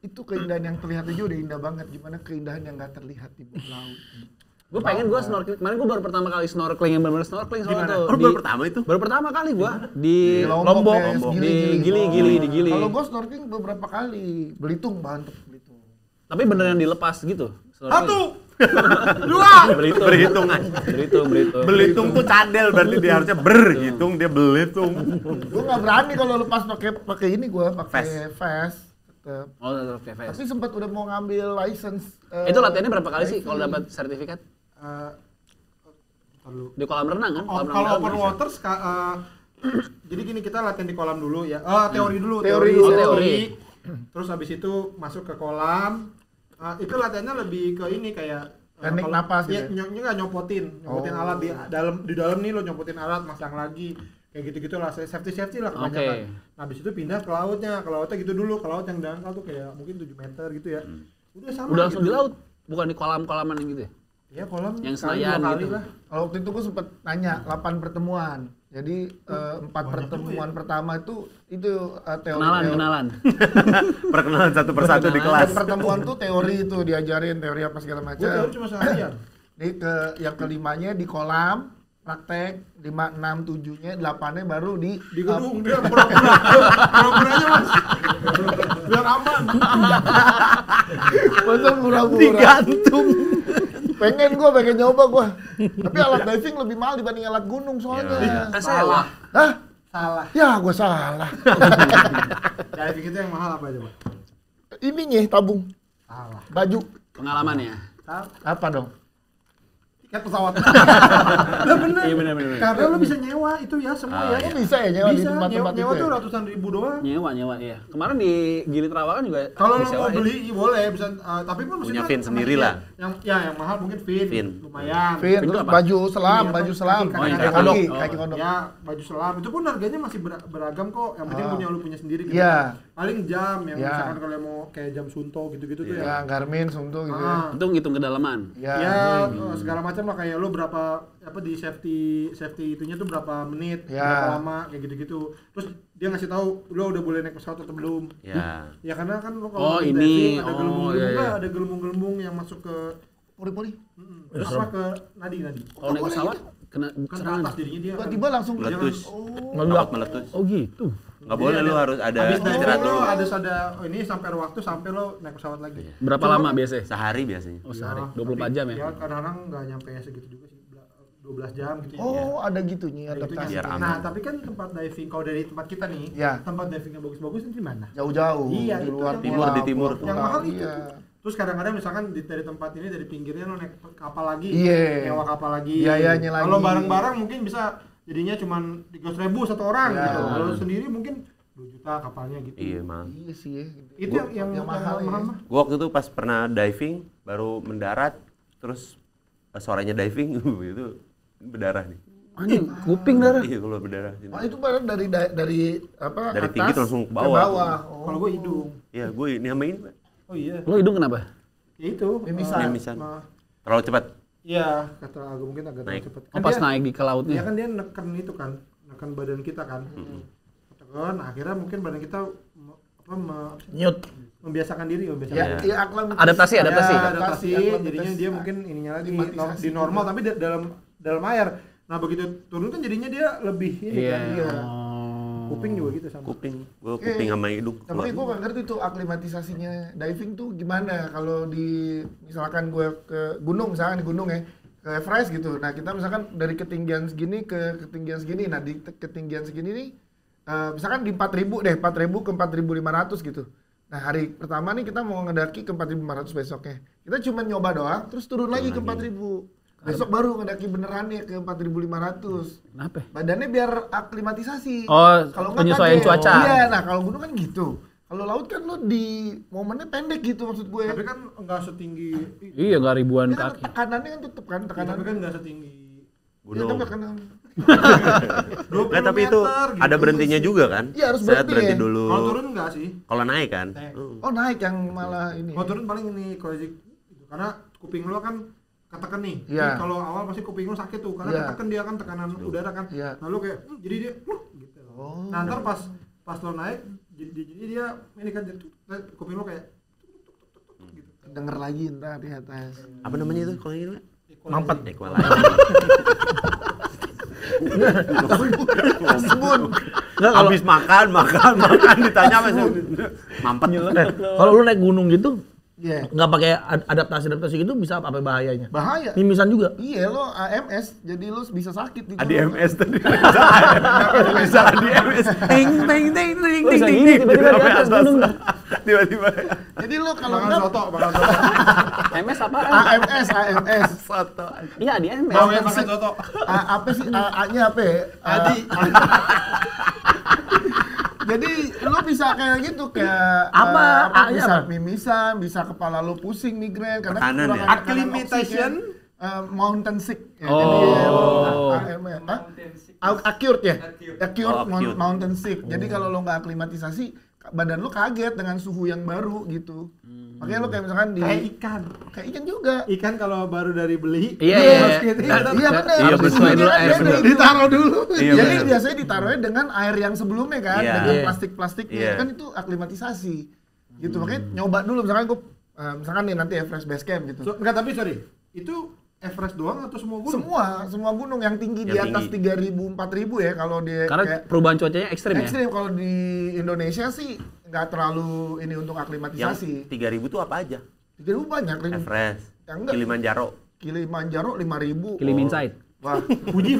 itu keindahan yang terlihat aja udah indah banget, gimana keindahan yang nggak terlihat di bawah laut. Gue pengen gue snorkeling. Kemarin gue baru pertama kali snorkeling yang benar-benar snorkeling soalnya tuh. Oh, baru pertama itu? Baru pertama kali gue di Lombok, Lombok, guys. di Gili. Kalau gue snorkeling beberapa kali, Belitung mantep Belitung. Tapi beneran dilepas gitu. Satu, dua. Berhitung aja. Belitung. Belitung tuh cadel berarti dia harusnya berhitung, dia belitung. Gue nggak berani kalau lepas pakai ini gue pakai vest. Tetep. Oh, oke, Tapi sempat udah mau ngambil license. Itu latihannya berapa kali sih kalau dapat sertifikat? Lalu Di kolam renang kan? Kolam renang kalau dalam open bisa. water jadi gini kita latihan di kolam dulu ya. Teori dulu. Teori. Terus habis itu masuk ke kolam. Itu latihannya lebih ke ini kayak Teknik kalau- napas ya, gitu nggak nyopotin alat di dalam nih lo nyopotin alat masang lagi kayak gitu lah safety lah kebanyakan. Nah habis itu pindah ke lautnya gitu dulu ke laut yang dangkal tuh kayak mungkin 7 meter gitu ya. Udah sama. Udah langsung gitu. di laut, bukan di kolam-kolaman yang gitu ya? Ya kolam Yang sekali, Senayan 2 kali gitu. lah. Kalau waktu itu gue sempet nanya 8 pertemuan. Jadi 4 pertemuan pertama itu teori. Kenalan. Perkenalan satu persatu di kelas. Dan pertemuan tuh teori itu diajarin teori apa segala Gue macam. teori cuma seharian. Yang kelimanya di kolam praktek 5, 6, 7-nya 8-nya baru di Gedung dia pura-pura aja mas biar aman. masa pura-pura Digantung. pengen nyoba gue tapi alat diving lebih mahal dibanding alat gunung soalnya. Kan sewa. Hah? Salah. Ya, gua salah. Diving itu yang mahal apa coba? Ininya tabung, Salah. baju. Pengalamannya. Salah. Apa dong? Tiket pesawat. Lah bener. Iya benar. Karena lu bisa nyewa itu ya semua ya. Oh, bisa ya nyewa di Bisa, tempat-tempat nyewa itu tuh ya? ratusan ribu doang. Nyewa iya. Kemarin di Gili Trawangan juga Kalau lu mau disewain. beli iya boleh bisa tapi pun Punya maksudnya fin sama sendiri dia. lah. Yang mahal mungkin fin. Fin. Lumayan. Fin, Itu terus apa? baju selam, Ini apa? baju selam. Kaki Kaki kondok. kaki, Oh. kaki kondok. Ya, baju selam itu pun harganya masih beragam kok. Yang penting punya lu punya sendiri gitu. Iya. Paling jam yang Iya. misalkan kalau mau kayak jam sunto gitu-gitu tuh Ya, Garmin, Suntu gitu ya. Ah. Itu ngitung kedalaman. Ya. Ya, segala macam lah kayak lu berapa apa di safety itunya tuh berapa menit, Ya. berapa lama kayak gitu-gitu. Terus dia ngasih tahu lu udah boleh naik pesawat atau belum. Ya. Ya karena kan lu Oh, naik ini. diving ada Oh, gelembung-gelembung iya, iya. nggak? Ada gelembung-gelembung yang masuk ke Pori-pori. apa ke nadi. Kalau naik pesawat kena Kan ke serangan. atas jadinya dia. Tiba-tiba langsung Meletus. Meledak. Takut meletus. Oh gitu. Nggak boleh lu harus ada habis istirahat diving dulu. lo ada ini sampai waktu sampai lo naik pesawat lagi. Berapa lama biasanya? Sehari biasanya. Oh sehari. Ya, 24 jam ya? Ya kadang-kadang nggak nyampe segitu juga sih. 12 jam gitu ya. Oh, ada gitunya Kayak gitu adaptasi. Biar aman. Nah, tapi kan tempat diving kalau dari tempat kita nih, Ya. tempat diving yang bagus-bagus itu di mana? Jauh-jauh Iya, di itu luar yang timur, di timur. Yang mahal itu. Iya. Terus kadang-kadang misalkan dari tempat ini dari pinggirnya lo naik kapal lagi, Iya. nyewa kapal lagi. Biayanya lagi. Kalau bareng-bareng mungkin bisa jadinya cuma 300.000 satu orang Iya. gitu. Kalau sendiri mungkin 2 juta kapalnya gitu. Iya, Mang. Iya sih ya. Itu yang mahal ya. mah. Gua waktu itu pas pernah diving, baru mendarat, terus pas sorenya diving, itu berdarah nih. Anjing, kuping darah. Iya, keluar berdarah. Oh, itu baru dari apa? Dari atas tinggi tuh langsung ke ke bawah. Oh. Kalau gue hidung. Iya, gue ini sama ini, Pak. Oh iya. Lo hidung kenapa? Ya itu. Mimisan. Mimisan. Terlalu cepat. Iya, kata aku mungkin agak Naik. terlalu cepat. Oh pas naik di ke Iya lautnya. kan dia neken itu kan, neken badan kita kan. Tekan, akhirnya mungkin badan kita Nyut. membiasakan diri, Ya, iya Adaptasi. Ya, adaptasi, aklimatisasi. jadinya dia mungkin ininya lagi Aklimatisasi di normal tapi dalam air. Nah, begitu turun kan jadinya dia lebih ini Iya. kan. Iya. Kuping juga gitu sama. Kuping. Gue kuping sama hidung. Tapi gue gak ngerti tuh aklimatisasinya diving tuh gimana kalau di misalkan gue ke gunung, misalkan di gunung ya, ke Everest gitu. Nah kita misalkan dari ketinggian segini ke ketinggian segini, nah di ketinggian segini nih, misalkan di 4.000 deh, 4.000 ke 4.500 gitu. Nah hari pertama nih kita mau ngedaki ke 4.500 besoknya. Kita cuma nyoba doang, terus turun lagi ke 4.000. Besok baru ngedaki benerannya ke 4.500. Kenapa? Badannya biar aklimatisasi. Oh, Kalau nggak penyesuaian kaget. cuaca. Iya, nah kalau gunung kan gitu. Kalau laut kan lo di momennya pendek gitu maksud gue. Tapi kan enggak setinggi Iya nggak ribuan Ini kan kaki. tekanannya kan tetep kan, tekanan. tapi kan enggak setinggi Iya, Gunung. tekanan. 20 Nah, tapi itu meter gitu. ada berhentinya juga kan? Iya, harus Saya berhenti ya. dulu. Kalau turun enggak sih? Kalau naik kan? Naik. Oh naik yang malah ini. Kalau turun paling ini kalau gitu. Karena kuping lo kan ketekan nih. Iya. Jadi kalau awal pasti kuping lo sakit tuh karena Iya. ketekan dia kan tekanan udara kan. Iya. Lalu kayak jadi dia gitu. Oh. Nah, ntar pas lo naik jadi dia ini kan kuping lo kayak gitu. Denger lagi ntar di atas. Apa namanya itu kalau ini? Mampet. Equalizer. Asbun. Habis makan ditanya apa sih? Mampet. Kalau lu naik gunung gitu, Iya. nggak pakai adaptasi gitu bisa apa bahayanya? Bahaya. Mimisan juga. Iya lo AMS, jadi lo bisa sakit di gunung. ADMS tadi. Bisa ADMS. Ting ting ting ting Oh, ting bisa ting. gini, tiba-tiba di atas gunung. Tiba-tiba. Jadi lo kalau Makan enggak soto, makan soto. MS apaan? AMS. Soto. Iya di MS. Mau ya makan soto. Apa sih A-nya apa ya? Adi. Jadi lu bisa kayak gitu kayak Apa? A-nya bisa apa? mimisan, bisa kepala lu pusing migrain karena Tekanan kekurangan ya? tekanan Acclimatation. oksigen, mountain sick ya. Oh. Jadi acute ya. Acute Oh, acute. mountain sick. Jadi kalau lu nggak aklimatisasi badan lu kaget dengan suhu yang baru gitu. Makanya lu kayak misalkan di Kayak ikan. kayak ikan juga. Ikan kalau baru dari beli. Iya, dia iya. masukin, Iya benar. Iya, betul. Ini kan Air beda bener. itu. Ditaruh dulu. Iya, Jadi bener. biasanya ditaruhnya dengan air yang sebelumnya kan, Iya. dengan Iya. plastik-plastiknya Iya. kan itu aklimatisasi. Gitu makanya nyoba dulu misalkan gue misalkan nih nanti Everest Base Camp gitu. Enggak, tapi sorry. Itu Everest doang atau semua gunung? Semua gunung yang tinggi di Yang atas tinggi. 3.000 4.000 ya kalau dia Karena kayak perubahan cuacanya ekstrim ya. ekstrim. Kalau di Indonesia sih nggak terlalu ini untuk Yang aklimatisasi. 3.000 tuh apa aja? 3.000 banyak. Everest, Yang enggak. Kilimanjaro. Kilimanjaro 5.000. Kilim Inside. Wah, Fuji.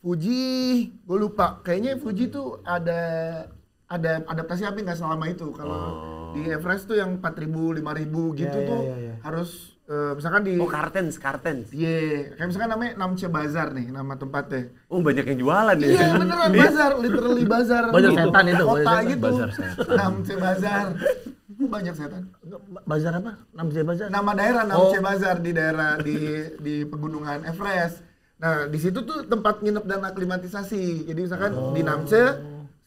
Fuji, gue lupa. Kayaknya Fuji tuh ada adaptasi apa nggak selama itu. Kalau di Everest tuh yang 4.000, 5.000 gitu tuh harus misalkan di Kartens. Iya, kayak misalkan namanya Namche Bazar nih nama tempatnya. Oh, banyak yang jualan ya. Iya beneran bazar, literally bazar. Banyak setan itu, Kota banyak setan. gitu. Bazar setan. Namche Bazar. Banyak setan. Bazar apa? Namanya bazar. Nama daerah Namche Bazar di daerah di pegunungan Everest. Nah, di situ tuh tempat nginep dan aklimatisasi. Jadi misalkan di Namche,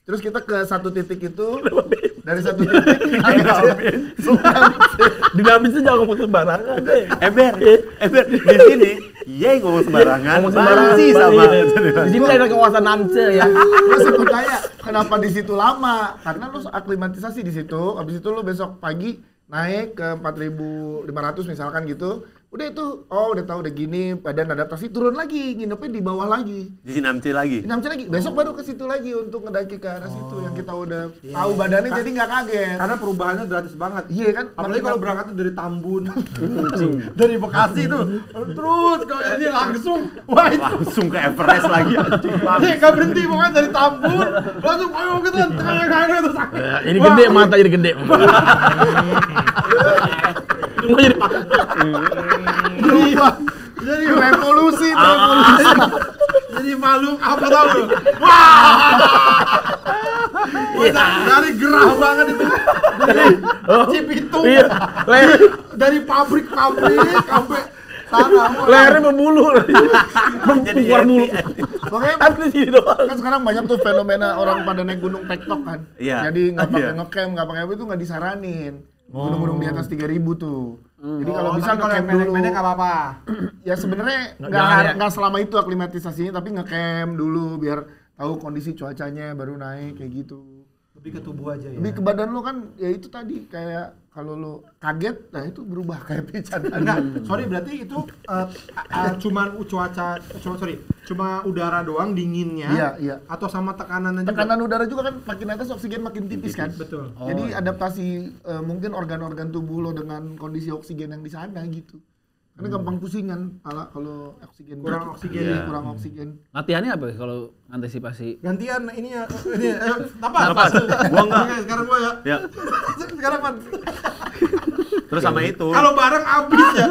terus kita ke satu titik itu, dari satu titik Dinamis itu jangan ngomong sembarangan deh. Eber, di sini, iya ngomong sembarangan. Ngomong sembarangan Basi sama. Di sini ada kawasan Namche ya. Terus aku tanya, kenapa di situ lama? Karena lu aklimatisasi di situ, habis itu lu besok pagi naik ke 4.500 misalkan gitu. Udah itu, udah tahu udah gini, badan adaptasi turun lagi, nginepnya di bawah lagi. Di Sinamci lagi. Di Namche lagi, besok baru ke situ lagi untuk ngedaki ke arah situ yang kita udah tahu badannya jadi nggak kaget. Karena perubahannya gratis banget. Iya kan? Apalagi kalau berangkatnya dari Tambun, dari Bekasi tuh, terus kalau ini langsung, wah itu, Langsung ke Everest lagi. nggak berhenti pokoknya dari Tambun, langsung ayo gitu, tengah-tengah terus. Ini gede mata jadi gede. Mau jadi Jadi revolusi. Jadi malu apa tau lu? Wah, dari gerah banget itu, dari Cipitung, Iya. dari pabrik sampai sana. Lehernya membulu. Jadi Keluar mulu. Makanya Kan di sini doang. kan sekarang banyak tuh fenomena orang pada naik gunung tektok kan. Iya. Jadi nggak pakai Iya. ngecamp, nggak pakai apa itu nggak disaranin. Gunung-gunung di atas 3.000 tuh. Jadi kalau bisa Tapi kalau yang ngecamp dulu. pendek-pendek nggak apa-apa. Ya sebenarnya jangan ya. nggak selama itu aklimatisasinya, tapi ngecamp dulu biar tahu kondisi cuacanya baru naik kayak gitu. Lebih ke tubuh aja ya. Lebih ke badan lo kan ya itu tadi kayak kalau lo kaget, nah itu berubah kayak pican. Enggak, sorry berarti itu cuma udara doang dinginnya. Iya. Atau sama tekanannya juga. Tekanan udara juga kan makin atas oksigen makin tipis kan. Betul. Jadi adaptasi mungkin organ-organ tubuh lo dengan kondisi oksigen yang di sana gitu. Karena gampang pusingan kalau oksigen Kurang oksigen. Iya, kurang oksigen. Latihannya apa kalau antisipasi? Gantian ininya ini napas. Gua enggak. Sekarang gua ya. Ya. Sekarang man. Terus sama itu. Kalau bareng abis ya.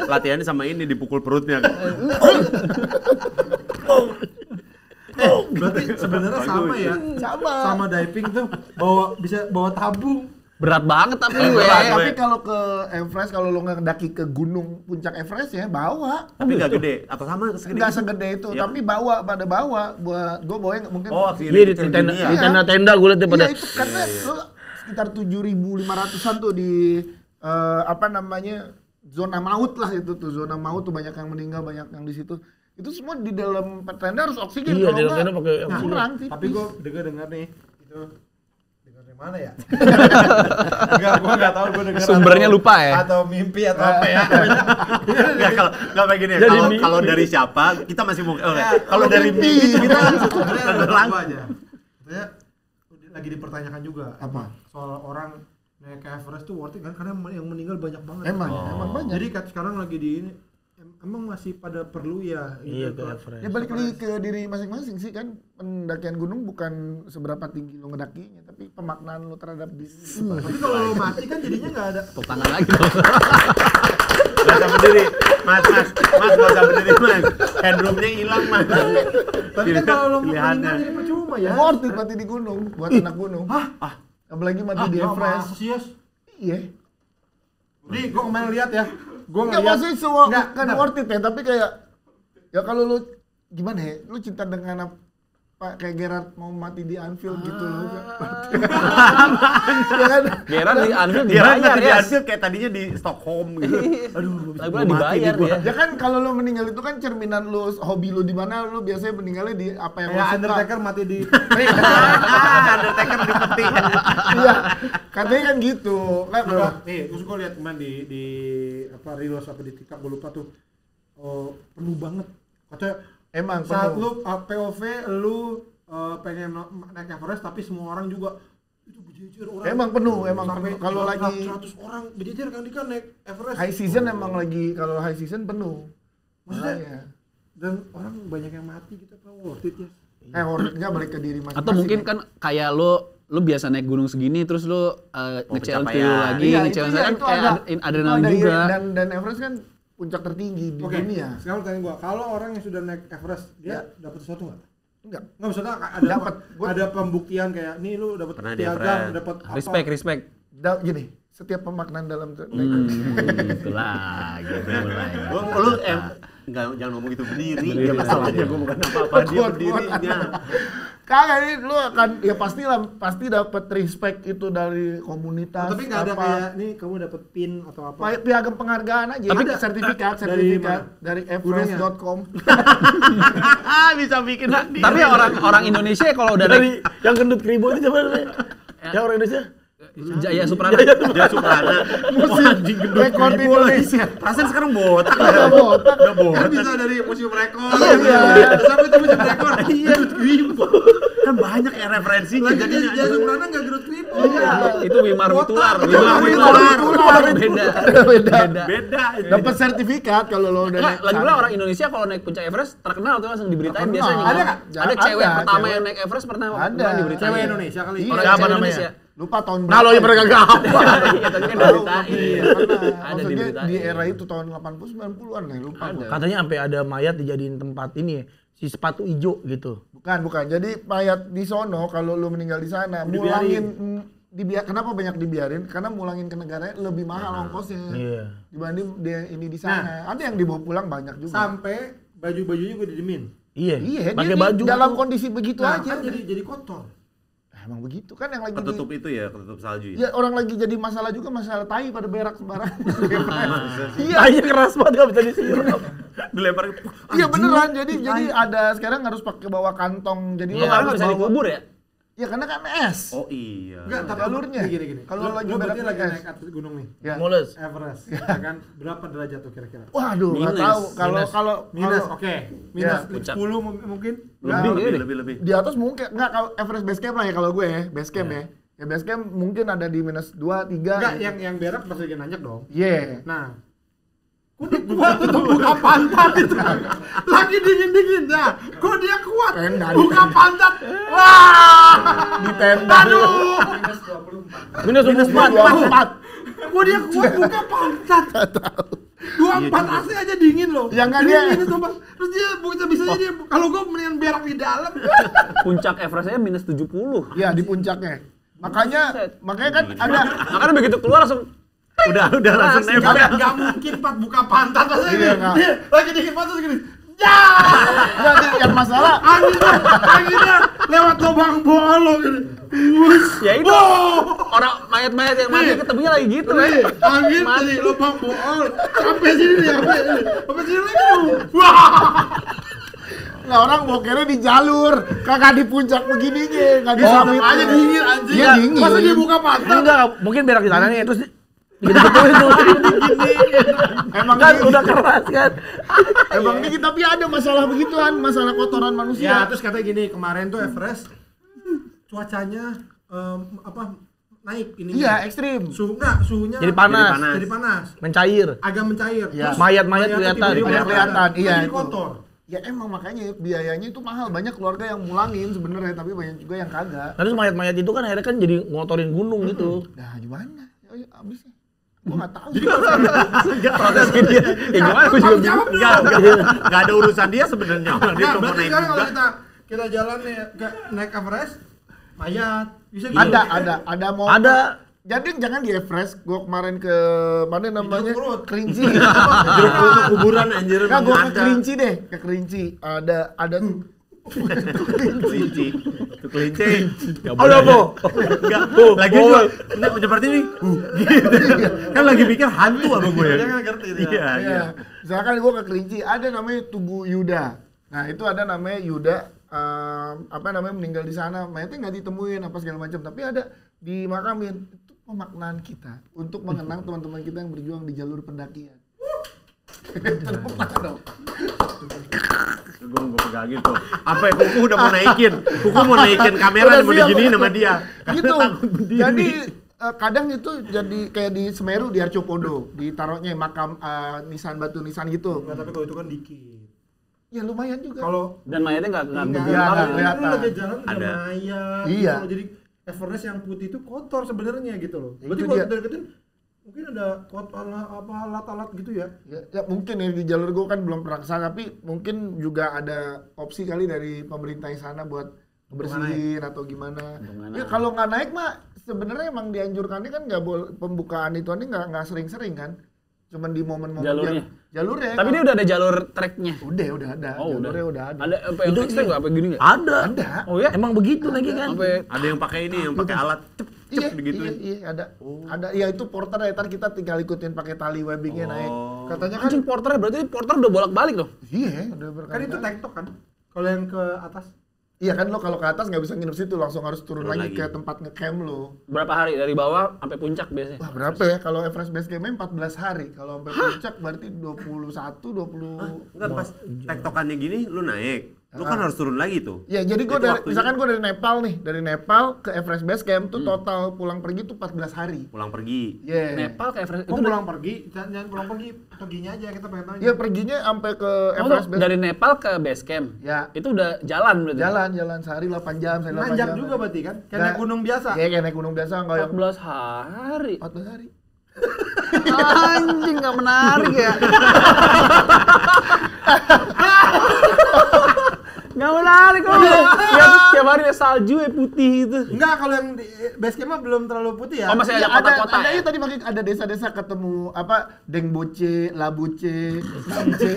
Latihannya sama ini dipukul perutnya. Berarti sebenarnya sama ya. Sama diving tuh bisa bawa tabung. Berat banget tapi Tapi kalau ke Everest, kalau lo ngedaki ke gunung puncak Everest ya bawa. Tapi nggak gede. Atau sama segede. Nggak segede itu, Iya. tapi bawa buat gue bawa mungkin. Oh, Iya di tenda gue liat pada. Iya itu karena lo sekitar 7.500-an tuh di zona maut lah itu tuh, zona maut tuh banyak yang meninggal, banyak yang di situ. Itu semua di dalam tenda harus oksigen. Iya, kalau di dalam nggak, tenda pakai oksigen. kurang tipis. Tapi gua dengar nih itu dengar dari mana ya? Gua enggak tahu gua dengar. Sumbernya lupa ya? Atau mimpi atau apa ya? Nggak, kalau kayak gini ya. Jadi Kalau mimpi. kalau dari siapa kita masih mau kalau kalau dari mimpi. mimpi kita Sebenarnya ada langsung. gua aja. Saya lagi dipertanyakan juga Apa? soal orang naik ke Everest tuh worth it kan karena yang meninggal banyak banget. Emang banyak. Jadi sekarang lagi di ini emang masih pada perlu ya Iya gitu. ke Everest. Ya balik lagi ke diri masing-masing sih kan, pendakian gunung bukan seberapa tinggi lo ngedakinya, tapi pemaknaan lo terhadap diri. Tapi kalau lo mati kan jadinya nggak ada. Tepuk tangan lagi dong. Gak usah berdiri. Mas, gak usah berdiri, Mas. Headroomnya hilang, Mas. Tapi kan kalau lo meninggal Pilihannya. jadi percuma ya. Worth it mati di gunung buat anak gunung. Apalagi mati di Everest. Iya. Jadi gua kemarin lihat ya. Gua Enggak ngeliat maksudnya semua Nggak, kan bentar. worth it ya, tapi kayak ya kalau lu gimana ya, lu cinta dengan apa kayak Gerard mau mati di Anfield gitu loh. Ya kan? Gerard di Anfield Dia dibayar di ya. Anfield kayak tadinya di Stockholm gitu. Aduh, Lagi gua pula mati dibayar nih gua. ya. Ya kan kalau lu meninggal itu kan cerminan lu, hobi lu di mana, lu biasanya meninggalnya di apa yang lu kayak suka. Undertaker mati di Undertaker di peti. Iya. Katanya kan gitu. Kan nih, terus gua lihat kemarin di apa Reels apa di TikTok gua lupa tuh. Oh, penuh banget. Katanya emang saat penuh. lu POV lu pengen naik Everest tapi semua orang juga itu berjejer orang. Emang penuh, emang sampai penuh. Kalau lagi 100 orang berjejer kan naik Everest. high season emang lagi, kalau high season penuh. Maksudnya Makanya. dan orang banyak yang mati gitu apa worth it ya? Worth-nya balik ke diri masing-masing. Atau mungkin kan kayak lu biasa naik gunung segini terus lu nge-challenge diri pencapaian. lagi, Iya, nge-challenge itu kan itu kayak adrenalin itu juga. Dan Everest kan puncak tertinggi di Oke, dunia. sekarang tanya gua, kalau orang yang sudah naik Everest dia dapat sesuatu nggak? Enggak. Nggak, maksudnya ada Dapat. ada pembuktian kayak nih lu dapat Pernah di piagam, Everest. dapat apa? Respect. Gini, setiap pemaknaan dalam Gitu lagi mulai. Lu jangan ngomong itu berdiri. Dia masalahnya gua bukan apa-apa, dia berdirinya. Kagak ini lu akan ya pasti dapat respect itu dari komunitas. Tapi nggak ada kayak nih kamu dapat pin atau apa? piagam penghargaan aja. Tapi Ada sertifikat dari dari everest.com. Bisa bikin Tapi orang Indonesia kalau udah Dari yang gendut kribo itu siapa namanya? Ya orang Indonesia. Jaya Suprana. dia Suprana. Rekor Indonesia. Perasaan sekarang botak. Udah botak. Udah Kan botak. bisa dari museum rekor. Iya. Sampai itu museum rekor. Iya, Kribo. Kan banyak ya referensinya Lagi jadinya. Jaya Suprana nggak gerut Kribo. Itu Wimar Witular. Witular. Beda. Beda. Dapat sertifikat kalau lo udah Enggak, naik lagi sana. pula orang Indonesia kalau naik puncak Everest terkenal tuh langsung diberitain Terkenal. biasanya. Ada nggak? Ada cewek Ada, pertama cewek. yang naik Everest pernah Ada. diberitain. Cewek Indonesia kali. Iya. Orang Siapa cewek namanya? Indonesia. Lupa tahun Nah, lo yang mereka gak apa. Iya, tapi kan diberitain. Iya, Ada maksudnya diberitain. di era itu tahun 80 90-an nih, lupa gua. Katanya sampai ada mayat dijadiin tempat ini ya, si sepatu hijau gitu. Bukan. Jadi mayat di sono kalau lu meninggal di sana, kenapa banyak dibiarin? Karena mulangin ke negaranya lebih mahal ongkosnya. Iya. Dibanding dia ini di sana. Ada yang dibawa pulang banyak juga. Sampai baju-bajunya gue didemin. Iya. dia Pakai baju. dalam kondisi begitu Nah, aja. kan jadi kotor. Emang begitu kan yang lagi Ketutup itu ya, ketutup salju ya. ya orang lagi jadi masalah juga masalah tai pada berak sembarangan. Iya. Tanya keras banget gak bisa disiram. Dilempar. Iya beneran. Jadi ada sekarang harus pakai bawa kantong. Jadi Iya, lo karena harus nggak bisa bawa. dikubur ya. Ya karena kan es. Oh iya. Enggak, tapi Jalurnya. gini. Kalau lagi berarti berak lagi es. naik atas gunung nih. Ya. Mulus. Everest. Ya kan berapa derajat tuh kira-kira? Waduh, nggak Minus. tahu. Kalau Minus, oke. Minus Ya. 10 mungkin. Lebih. di atas mungkin nggak kalau Everest base camp lah ya kalau gue ya, base camp ya. Ya base camp mungkin ada di minus 2, 3. Enggak, yang berak pasti lagi nanjak dong. Iya. Nah, kuat untuk buka pantat itu. Lagi dingin-dingin ya. Kok dia kuat? Tenda Buka pantat. Wah! di tenda. Aduh. Minus 24. Kok dia kuat buka pantat? 24 AC aja dingin loh. Ya nggak Ini dia. minus 24. Terus dia bisa dia kalau gua mendingan berak di dalam. Puncak Everestnya minus 70. Ya di puncaknya. Makanya kan ada Makanya begitu keluar langsung Udah langsung nempel. Enggak mungkin Pak buka pantat rasanya. Iya, nggak. Dia lagi dingin pantat gini. Ya! nggak, yang masalah Anginnya lewat lubang bolong gini. Wush. ya itu orang mayat-mayat yang mati ketemunya lagi gitu Nih, kan. angin dari lubang bolong sampai sini nih, sampai sini lagi. Wah! nggak orang bokernya di jalur, kagak di puncak begininya, nggak di Oh, summit. Aja dingin anjing. Iya, dingin. Masa dia buka pantat? Enggak, mungkin berak di sana nih terus gitu-gituin tuh. Emang Kan ini- udah keras kan. Emang ini tapi ada masalah begituan, masalah kotoran Ya, manusia. terus katanya gini, kemarin tuh Everest cuacanya naik ini. Iya, ekstrim. Suhunya Jadi panas. Jadi panas. Mencair. Agak mencair. Ya. Terus Mayat-mayat kelihatan. tiba-tiba Mayat kelihatan, iya, Jadi itu. kotor. Ya emang makanya biayanya itu mahal. Banyak keluarga yang mulangin sebenarnya, tapi banyak juga yang kagak. Terus mayat-mayat itu kan akhirnya kan jadi ngotorin gunung gitu. Nah, gimana? Ya, abisnya. Gua nggak tahu. Protesnya dia. Ya gimana gue juga bingung. Enggak ada urusan dia sebenarnya. Dia Nah, cuma mau berarti naik sekarang kalau juga. kita jalan nih naik Everest, mayat bisa gitu. Ada mau. Ada. Jadi jangan di Everest. Gua kemarin ke mana namanya? Jeruk perut. Kerinci. Jeruk perut kuburan anjir. Nah, gua ke ada. Kerinci deh, ke Kerinci. Ada Kelinci. Itu kelinci. Ada apa? Enggak. Lagi juga. Nah, seperti ini. Gitu. Kan lagi mikir hantu apa gue ya? Dia nggak ngerti dia. Iya, iya. Iya. Misalkan gua ke Kerinci, ada namanya Tugu Yuda. Nah, itu ada namanya Yuda meninggal di sana. Mayatnya nggak ditemuin apa segala macam, tapi ada dimakamin. Itu pemaknaan kita untuk mengenang teman-teman kita yang berjuang di jalur pendakian. Gue pegangin tuh. Apa ya, Kuku udah mau naikin. Kuku mau naikin kamera mau diginiin sama dia. Gitu. Takut berdiri. Jadi kadang itu jadi kayak di Semeru di Arcopodo, ditaruhnya makam nisan batu nisan gitu. Nggak, tapi kalau itu kan dikit. Ya lumayan juga. Kalau Dan mayatnya nggak Nggak kelihatan. kelihatan. Lu lagi jalan Ada. ada mayat. Iya. Gitu loh. Jadi Everest yang putih itu kotor sebenarnya gitu loh. Ya, Berarti itu kalau dia. kita deketin mungkin ada alat-alat gitu ya. Ya mungkin ya di jalur gue kan belum pernah kesana, tapi mungkin juga ada opsi kali dari pemerintah sana buat bersihin atau gimana. Ya kalau nggak naik mah sebenarnya emang dianjurkannya kan nggak boleh, pembukaan itu nggak sering-sering kan, cuman di momen-momen Jalurnya? jalurnya. Tapi dia udah ada jalur treknya. udah ada. Oh, Jalurnya udah ada. Ada apa yang ekstrim nggak? Apa gini nggak? Ada. Ada. Oh ya? Emang begitu lagi kan? Sampai Ada yang pakai ini, yang pakai alat cep Iya, gitu. iya, ada. Ada. Ya itu porter ya, ntar kita tinggal ikutin pakai tali webbingnya naik. Katanya kan anjing porternya berarti porter udah bolak-balik dong. iya, udah Kan itu tektok kan. Kalau yang ke atas Iya kan lo kalau ke atas nggak bisa nginep situ, langsung harus turun Turun lagi lagi. ke tempat ngecamp lo. Berapa hari dari bawah sampai puncak biasanya? Wah berapa ya? Kalau Everest Base Camp-nya 14 hari. Kalau sampai puncak berarti 21, 20. Enggak, pas tektokannya gini lu naik. Lu kan harus turun lagi tuh. Ya jadi gue Itu dari, waktunya. misalkan gue dari Nepal nih, dari Nepal ke Everest Base Camp tuh total pulang pergi tuh 14 hari. Pulang pergi. Iya. Nepal ke Everest kok itu pulang pergi, jangan pulang pergi, perginya aja kita pengen tahu. Iya perginya sampai ke Oh, Everest Base dari Nepal ke base camp. Ya. Itu udah jalan berarti. Jalan sehari 8 jam, sehari 8 Nanjak jam. juga berarti kan? Kayak Nggak. naik gunung biasa. Iya kayak naik gunung biasa enggak yang 14 hari. 14 hari. Anjing nggak menarik ya. Nggak menarik kok. Tiap hari ada salju ya putih itu. Enggak, kalau yang di base camp mah belum terlalu putih ya. Oh, masih Iya, ada kota-kota ada ya? ya tadi makin ada desa-desa ketemu apa Dengboce, Labuce, Namce.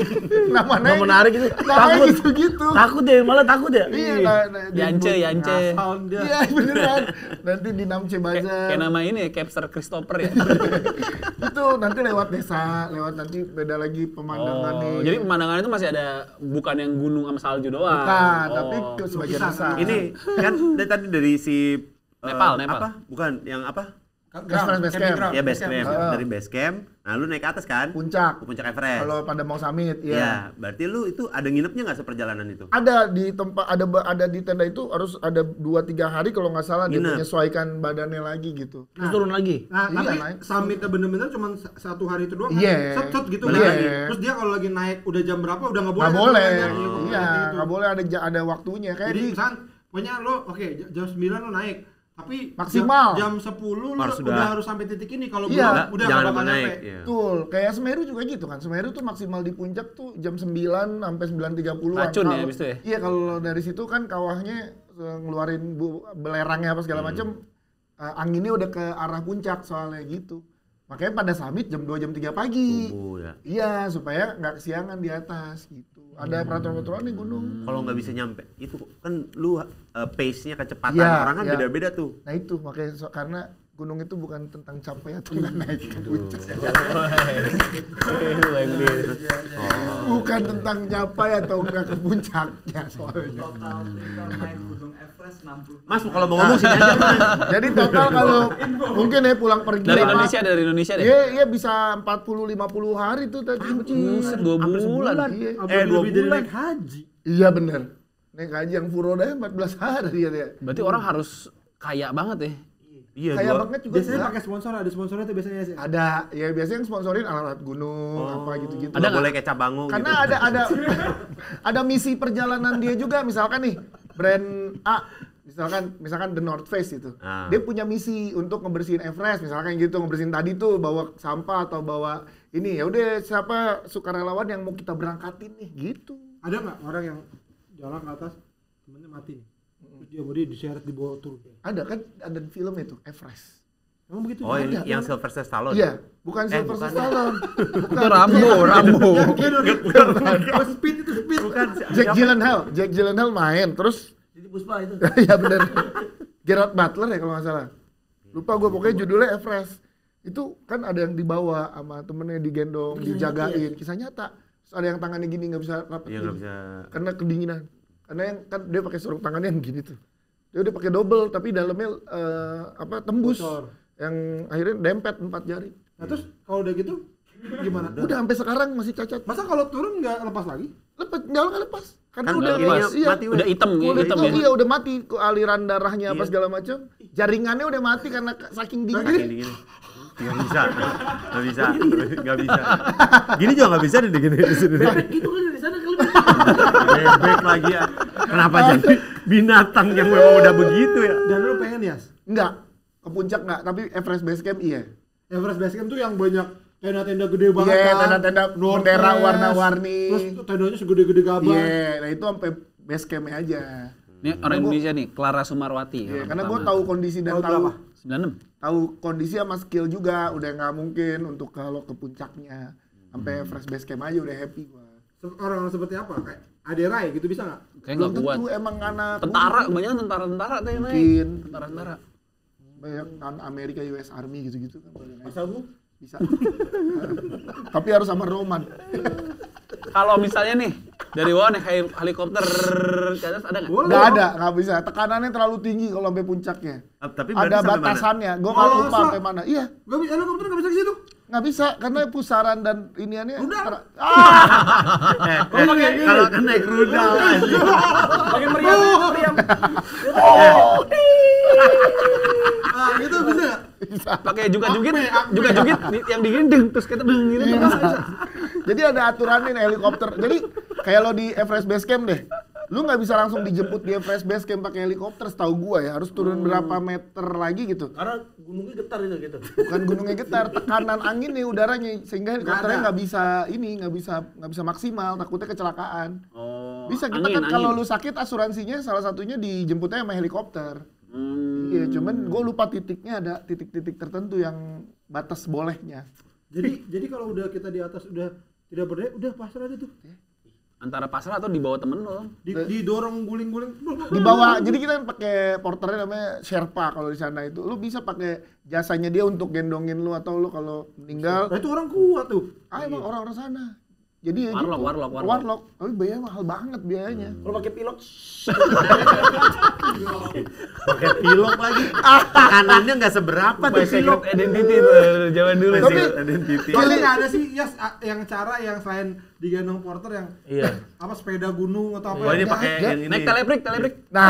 Namanya menarik itu. Namanya Takut. gitu-gitu. Takut ya, malah takut ya. Iya, Yance. Sound dia. Iya, beneran. Nanti di Namce Kayak Bazar. nama ini ya, Capster Christopher ya. Itu nanti lewat desa, lewat nanti beda lagi pemandangannya. Oh, jadi pemandangan itu masih ada bukan yang gunung sama salju doang. bukan, Oh. tapi ke sebagian Lukisan. besar. Ini kan dari tadi dari si Nepal. apa? Bukan yang apa? Everest Base Camp. Camping Ya base camp. Heeh. Dari base camp. Nah, lu naik ke atas kan? Puncak. Ke puncak Everest. Kalau pada mau summit, Iya, ya. berarti lu itu ada nginepnya nggak seperjalanan itu? Ada di tempat ada di tenda itu harus ada 2-3 hari kalau nggak salah dia Nginep. menyesuaikan badannya lagi gitu. Terus turun lagi. Nah, Iya, tapi naik. summitnya bener-bener cuma satu hari itu doang Iya. kan? Set gitu Balik kan? lagi. Terus dia kalau lagi naik udah jam berapa udah nggak boleh. Nggak kan boleh. turun lagi, gitu. Iya, nggak boleh ada waktunya kayak Jadi di misalkan pokoknya lo oke jam 9 lo naik. Tapi Maksimal. jam 10 lo Harus udah sudah. harus sampai titik ini kalau Iya. belum udah Jangan nggak bakal naik. nyampe. Iya. Betul, kayak Semeru juga gitu kan. Semeru tuh maksimal di puncak tuh jam 9 sampai 9.30-an. Racun ya Kalau- habis itu ya? Iya, kalau dari situ kan kawahnya ngeluarin belerangnya apa segala macem, anginnya udah ke arah puncak soalnya gitu. Makanya pada summit jam 2 jam 3 pagi. Subuh ya. Iya, supaya nggak kesiangan di atas gitu. Ada peraturan-peraturan di gunung. Kalau nggak bisa nyampe, itu kan lu pace-nya kecepatan Iya, orang kan iya. beda-beda tuh. Nah itu makanya karena gunung itu bukan tentang capek atau nggak naik ke puncak. Bukan tentang capai atau enggak ke puncaknya soalnya. Total kita naik gunung Everest 60. Mas kalau mau ngomong sini aja. Mas. Jadi total kalau mungkin ya pulang pergi Dari apa, Indonesia deh. Iya, iya bisa 40-50 hari tuh tadi. Buset, 2 bulan. Iya. Lebih dari naik haji. Iya bener. Naik haji yang Furoda 14 hari ya. Berarti orang harus kaya banget ya. Iya, Kayak dua. banget juga. Biasanya enggak. pakai sponsor, ada sponsornya tuh biasanya sih. Ada, ya biasanya yang sponsorin alat gunung apa gitu-gitu. Ada boleh kayak cabango gitu. Karena ada misi perjalanan dia juga, misalkan nih brand A, misalkan The North Face itu, Ah. dia punya misi untuk ngebersihin Everest, misalkan gitu, ngebersihin tadi tuh bawa sampah atau bawa ini, ya udah siapa sukarelawan yang mau kita berangkatin nih, gitu. Ada nggak orang yang jalan ke atas temennya mati nih? Terus dia body diseret dibawa turun. Ada kan, ada di film itu Everest. Emang begitu? Oh, Ada. yang Sylvester Stallone. Iya, bukan Sylvester bukan. Stallone. Itu Rambo. Oh, speed itu speed. Bukan. Jack Gyllenhaal main, terus Jadi Puspa itu. ya bener. Gerard Butler ya kalau nggak salah. Lupa gue pokoknya judulnya Everest. Itu kan ada yang dibawa sama temennya digendong, dijagain. Kisah nyata. Terus ada yang tangannya gini nggak bisa rapat. Iya gini. nggak bisa. Karena kedinginan. Karena yang kan dia pakai sarung tangannya yang gini tuh. Dia udah pakai double tapi dalamnya tembus. Bocor. Yang akhirnya dempet 4 jari. Nah terus kalau udah gitu gimana? Udah sampai sekarang masih cacat. Masa kalau turun nggak lepas lagi? Lepas, nggak lepas. Karena Kan udah ininya lepas. Iya. mati Udah hitam Udah hitam itu, ya. iya udah mati aliran darahnya apa Iya. segala macam. Jaringannya udah mati karena saking dingin. Gini. Nggak bisa. Nggak bisa. Nggak bisa. Gini juga nggak bisa nih gini di sini. Gitu kan dari sana kalau Bebek lagi ya. Kenapa jadi binatang yang memang udah begitu ya? Dan lu pengen Yas? Enggak, ke puncak enggak, tapi Everest Base Camp iya. Everest Base Camp tuh yang banyak tenda-tenda gede banget Iya, kan. tenda-tenda North bendera Face, warna-warni. Terus tendanya segede-gede gaban. Iya, nah itu sampai base campnya aja. Ini orang Indonesia nih, Clara Sumarwati. Iya, orang karena gue pertama. tahu kondisi dan Tahun tahu berapa? 96. kondisi sama skill juga, udah nggak mungkin untuk kalau ke puncaknya. Sampai Everest Base Camp aja udah happy gue. Orang seperti apa? Kayak Aderai gitu bisa nggak? Kayak Belum nggak kuat. tentu emang anak Tentara, kebanyakan tentara-tentara tuh yang naik. Mungkin. Tentara-tentara. banyak kan Amerika US Army gitu-gitu kan boleh naik. Masa Bu? Bisa. Tapi harus sama Roman. Kalau misalnya nih, dari bawah naik helikopter ke atas ada nggak? Boleh. Nggak ada, nggak bisa. Tekanannya terlalu tinggi kalau sampai puncaknya. Tapi berarti Ada sampai mana? batasannya. Gue nggak Oh, lupa masa? sampai mana. Iya, Gak bisa, helikopter gak bisa ke situ. nggak bisa karena pusaran dan iniannya. Udah. Kalau kan naik rudal anjing. Makin meriam. Ah, gitu bisa nggak? Pakai juga-jugit yang digini deng terus kita deng gitu. Iya. Bisa. Jadi ada aturannya nih helikopter. Jadi kayak lo di Everest Base Camp deh. Lu nggak bisa langsung dijemput di Everest Base Camp pakai helikopter, setahu gua ya. Harus turun berapa meter lagi gitu. Karena gunungnya getar itu gitu. Bukan gunungnya getar, tekanan angin nih udaranya sehingga helikopternya nggak bisa maksimal, takutnya kecelakaan. Oh. Bisa kita kan kalau lu sakit asuransinya salah satunya dijemputnya sama helikopter. Iya, cuman gue lupa titiknya, ada titik-titik tertentu yang batas bolehnya. Jadi kalau udah kita di atas udah tidak berdaya, udah pasrah aja tuh. Antara pasrah atau di bawah temen lo. Didorong guling-guling. Di bawah, jadi kita pakai porternya namanya Sherpa kalau di sana itu. Lu bisa pakai jasanya dia untuk gendongin lu atau lu kalau meninggal. Nah itu orang kuat tuh. Emang orang-orang sana. Jadi ya gitu. Warlock. Tapi biayanya mahal banget biayanya. Kalau pakai pilot, Pakai pilok lagi. Tekanannya nggak seberapa tuh My pilok. secret identity tuh zaman dulu. Tapi Identity. Pasti ada sih Yas yang cara yang selain digendong porter yang iya. apa sepeda gunung atau apa. Oh ini yang- pakai Ya, yang ini. Naik teleprik. Nah,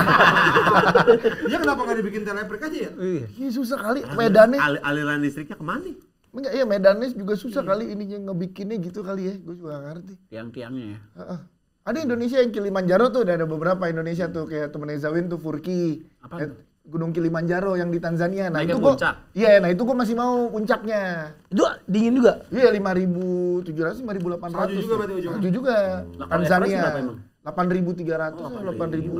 Iya kenapa nggak dibikin teleprik aja ya? Iya. ini susah kali medannya. Aliran listriknya kemana? Enggak, iya medannya juga susah kali ininya ngebikinnya gitu kali ya. Gue juga nggak ngerti. Tiang-tiangnya ya. Heeh. Ada Indonesia yang Kilimanjaro tuh, ada beberapa Indonesia tuh kayak temennya Zawin tuh Furki. Apaan? Gunung Kilimanjaro yang di Tanzania. Nah, Naiknya itu gua puncak. iya, nah itu gua masih mau puncaknya. Itu dingin juga. Iya 5.700, 5.800. Salju juga berarti ujungnya. Salju juga. Lah, kalau Tanzania. Everest berapa emang? 8.300, 8.000,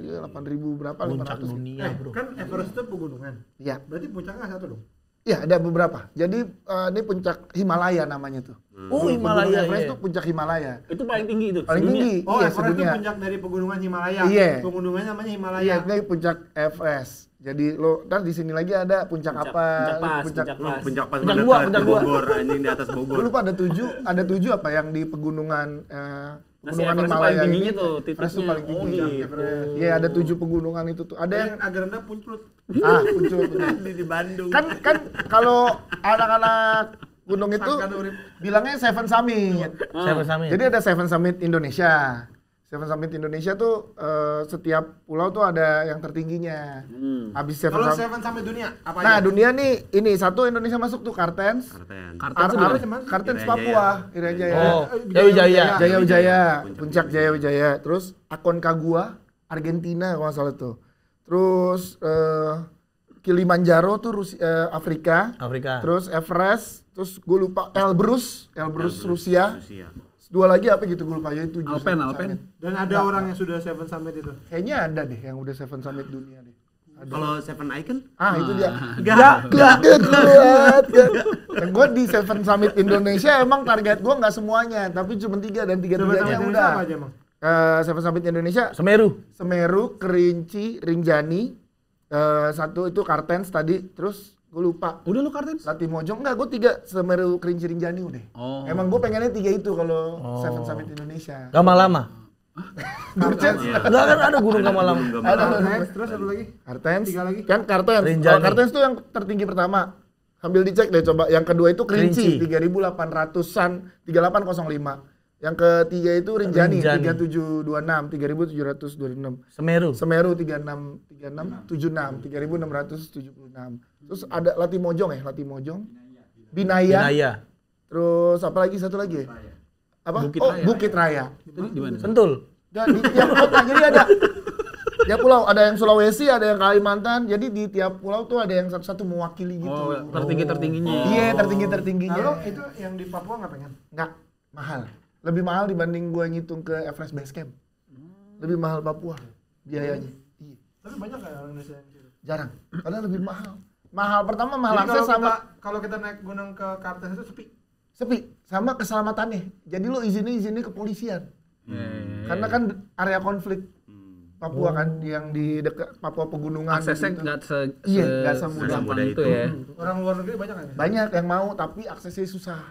iya 8.000 berapa? Puncak 500. dunia, bro. Kan Everest itu pegunungan. Iya. Berarti puncaknya satu dong. Iya, ada beberapa. Jadi ini puncak Himalaya namanya tuh. Oh, Gunung Himalaya. Everest Iya. tuh puncak Himalaya. Itu paling tinggi itu. Paling sedunia. tinggi. Oh, Iya, Everest itu sedunia. puncak dari pegunungan Himalaya. Iya. Pegunungannya namanya Himalaya. Iya, ini puncak Everest. Jadi lo ntar di sini lagi ada puncak apa? Puncak pas. Puncak pas Puncak mendekat gua, di puncak gua. Bogor, anjing di atas Gue Bogor. lupa ada 7 apa yang di pegunungan Nah, si Everest Himalaya paling tingginya ini. tuh Everest tuh titiknya. paling tinggi. Oh, gitu. Iya, ada 7 pegunungan itu tuh. Ada yang yang agak rendah Punclut. muncul. Di Bandung. Kan kalau anak-anak gunung itu Sangkan urip. bilangnya Seven Summit. Saya bersama. Jadi ada Seven Summit Indonesia. Seven Summit Indonesia tuh setiap pulau tuh ada yang tertingginya. Habis Seven Kalau Summit. Seven sampai dunia apa Nah, aja? dunia nih ini satu Indonesia masuk tuh Kartens. Kartens Papua, Irian Jaya. Oh, Jaya. Jaya Wijaya, puncak Jaya Wijaya. Terus Aconcagua, Argentina kalau nggak salah tuh. Terus Kilimanjaro tuh Afrika. Terus Everest, terus gue lupa Elbrus Rusia. Dua lagi apa gitu gue lupa ya itu. Alpen. Dan ada orang yang sudah Seven Summit itu. Kayaknya ada deh yang udah Seven Summit dunia deh. Kalau Seven Icon? Itu dia. Enggak. Kuat. Dan gue di Seven Summit Indonesia emang target gue nggak semuanya, tapi cuma 3 dan 3-3-nya Seven udah. apa aja emang? Seven Summit Indonesia, Semeru. Kerinci, Rinjani, satu itu Kartens tadi, terus gue lupa. Udah lu Kartens? Latimojong enggak, gue 3 Semeru, Kerinci, Rinjani udah. Oh. Emang gue pengennya 3 itu kalau Seven Summit Indonesia. Lama-lama. Kartens, Enggak kan ada gunung Gamalama. ada. Terus satu lagi? Kartens, 3 lagi? kan Kartens. Rinjani. Kalau Kartens tuh yang tertinggi pertama. Sambil dicek deh coba. Yang kedua itu Kerinci, Kerinci. 3.800-an, 3805. Yang ketiga itu Rinjani, Rinjani. 3726, 3726. Semeru 3676, 3676. Terus ada Latimojong. Binaya. Terus apa lagi satu lagi? apa? Bukit Oh, Raya. Bukit Raya. Itu di mana? Sentul. Ya, di tiap kota jadi ada tiap pulau, ada yang Sulawesi, ada yang Kalimantan. Jadi di tiap pulau tuh ada yang satu-satu mewakili gitu. Oh, tertinggi-tertingginya. Iya, Nah, tertinggi-tertingginya. lo itu yang di Papua nggak pengen? Nggak mahal. Lebih mahal dibanding gue ngitung ke Everest Base Camp. Lebih mahal Papua biayanya. Iya. Tapi banyak nggak orang Indonesia yang gitu? Jarang. Karena lebih mahal. Mahal pertama mahal Jadi akses sama kalau kita naik gunung ke Kartens itu sepi. sepi sama keselamatannya. Jadi lo izinnya kepolisian. Karena kan area konflik Papua kan yang di dekat Papua pegunungan. Aksesnya gitu. nggak Iya, nggak semudah segampang itu. itu ya. Orang luar negeri banyak nggak? Banyak yang mau tapi aksesnya susah.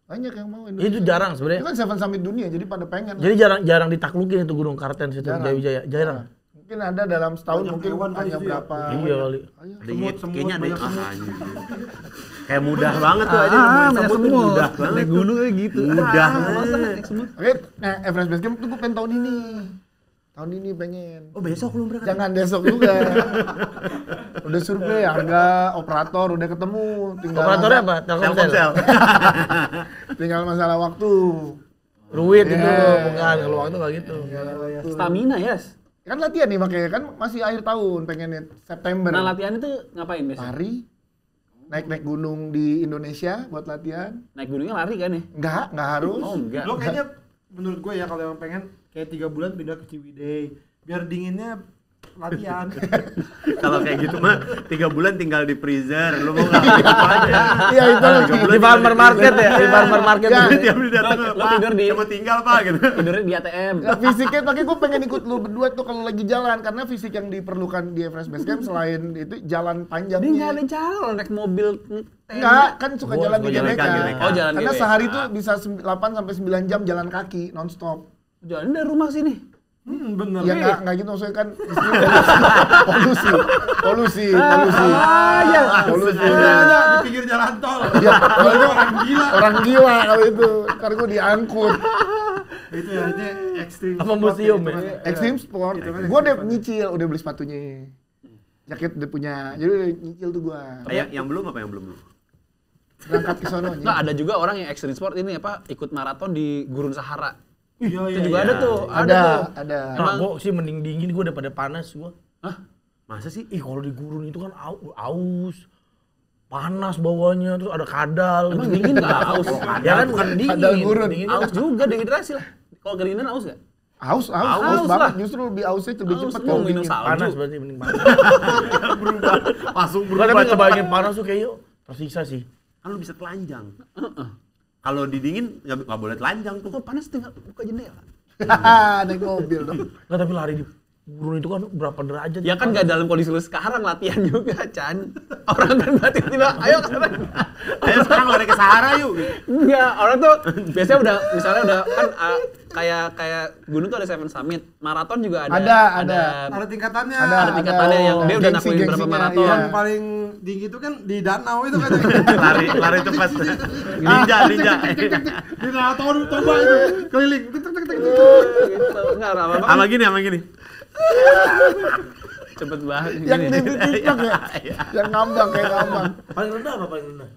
Banyak yang mau Itu jarang Itu sebenarnya. kan Seven Summit dunia jadi pada pengen. Jadi jarang ditaklukin itu Gunung Kartens itu Jarang. Jayawijaya. Jarang. Mungkin ada dalam setahun Banyak mungkin hewan kan hanya di situ ya? berapa. Iya kali. Kayaknya ada banyak semut. anjing. Kayak mudah banget tuh aja Ah, ngomongin semut tuh mudah banget. Naik gunung kayak gitu. Mudah. Masa naik semut? Oke, nah Everest Base Camp tuh gue pengen tahun ini. Tahun ini pengen. Oh besok lu berangkat? Jangan besok juga. Udah survei harga, operator udah ketemu. Tinggal Operatornya apa? Telkomsel. Tinggal masalah waktu. Ruwit itu, Iya. bukan kalau waktu nggak gitu. Stamina, Yes. Kan latihan nih makanya kan masih akhir tahun pengennya September. Nah, latihan itu ngapain biasanya? Lari, naik gunung di Indonesia buat latihan. Naik gunungnya lari kan ya? Enggak harus. Oh, enggak. Lo kayaknya menurut gue ya kalau yang pengen kayak 3 bulan pindah ke Ciwidey biar dinginnya latihan. Kalau kayak gitu mah 3 bulan tinggal di freezer. Lu mau ngapain apa aja? Iya itu lagi. Di farmer market ya, di farmer market. Ya. Tiap hari datang, Lo Pak, tidur di- saya mau tinggal Pak gitu. Tidurnya di ATM. Nah, fisiknya makanya gue pengen ikut lu berdua tuh kalau lagi jalan karena fisik yang diperlukan di Everest Base Camp selain itu jalan Dia nggak panjangnya. ada cara lo naik mobil Enggak, kan suka jalan di suka jalan GBK. kaki. Oh, jalan Karena GBK. sehari tuh bisa 8 sampai 9 jam jalan kaki nonstop. Jalan dari rumah sini. Bener. Ya enggak gitu maksudnya kan polusi. ya. Polusi. Ada di pinggir jalan tol. Ya, Kalau orang gila. orang gila kalau itu. Ntar gue diangkut. Itu ya itu ekstrim. Apa sport museum itu ya? kan. Extreme sport. Gitu kan, Gue udah extreme nyicil, udah beli sepatunya. Jaket udah punya. Jadi udah nyicil tuh gua. Yang belum apa yang belum? Berangkat ke sono Nggak, ada juga orang yang ekstrim sport ini apa ikut maraton di Gurun Sahara. Iya iya. Itu juga iya. ada tuh. Ada. Nah, gua sih mending dingin, gua daripada panas gua. Hah? Masa sih? Ih, kalau di gurun itu kan aus. Panas bawahnya, terus ada kadal. Emang dingin nggak aus? Ya kan bukan dingin. Kadal gurun. Dingin Aus juga dehidrasi lah. Kalau kedinginan aus nggak? Aus Aus banget. lah. Justru lebih ausnya lebih Aus, cepat mau kalau minum dingin. salju. panas berarti mending panas. Berubah. Langsung Gua berubah. tapi ngebayangin panas tuh kayak yuk tersiksa sih. Kan lu bisa telanjang. Kalau didingin nggak boleh telanjang tuh. Kok panas tinggal buka jendela. Naik mobil dong. Nggak, tapi lari di gurun itu kan berapa derajat? Ya kan nggak dalam kondisi lu sekarang latihan juga, Chan. Orang kan berarti tiba ayo sekarang. Ayo sekarang lari ke Sahara yuk. Enggak, orang tuh biasanya udah misalnya udah kan kayak gunung tuh ada Seven Summit, maraton juga ada. Ada tingkatannya. Ada tingkatannya yang dia udah nakuin berapa gengsinya, maraton. iya. Yang paling tinggi itu kan di danau itu kan. lari cepat. Ninja. Di danau Toba itu keliling. Tek, tek, tek, tek, tek. Gitu. Enggak apa-apa. Sama gini. Cepet banget Yang gini. di TikTok ya. Yang ngambang kayak ngambang. Paling rendah apa paling rendah?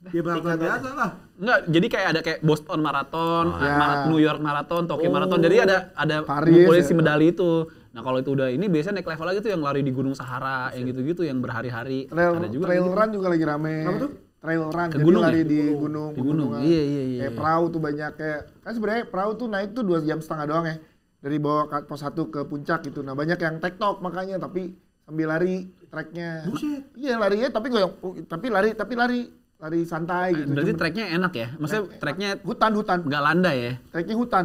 Ya berangkat biasa lah. Enggak, jadi kayak ada kayak Boston Marathon, ya. New York Marathon, Tokyo Marathon. Jadi ada Paris, ngumpulin ya. si medali itu. Nah, kalau itu udah ini biasanya naik level lagi tuh yang lari di Gunung Sahara, yang gitu-gitu yang berhari-hari. Ada juga Trail gitu. run juga lagi rame. Apa tuh? Trail run. Ke Jadi gunung lari ya? di gunung. Di gunung. pegunungan. Iya. Kayak perahu tuh banyak kayak kan sebenarnya perahu tuh naik tuh 2,5 jam doang ya. Dari bawah ke pos 1 ke puncak gitu. Nah, banyak yang TikTok makanya tapi sambil lari treknya. Iya, larinya tapi enggak lari santai gitu. Berarti Cuma treknya enak ya? Maksudnya treknya hutan. nggak landai ya? Treknya hutan.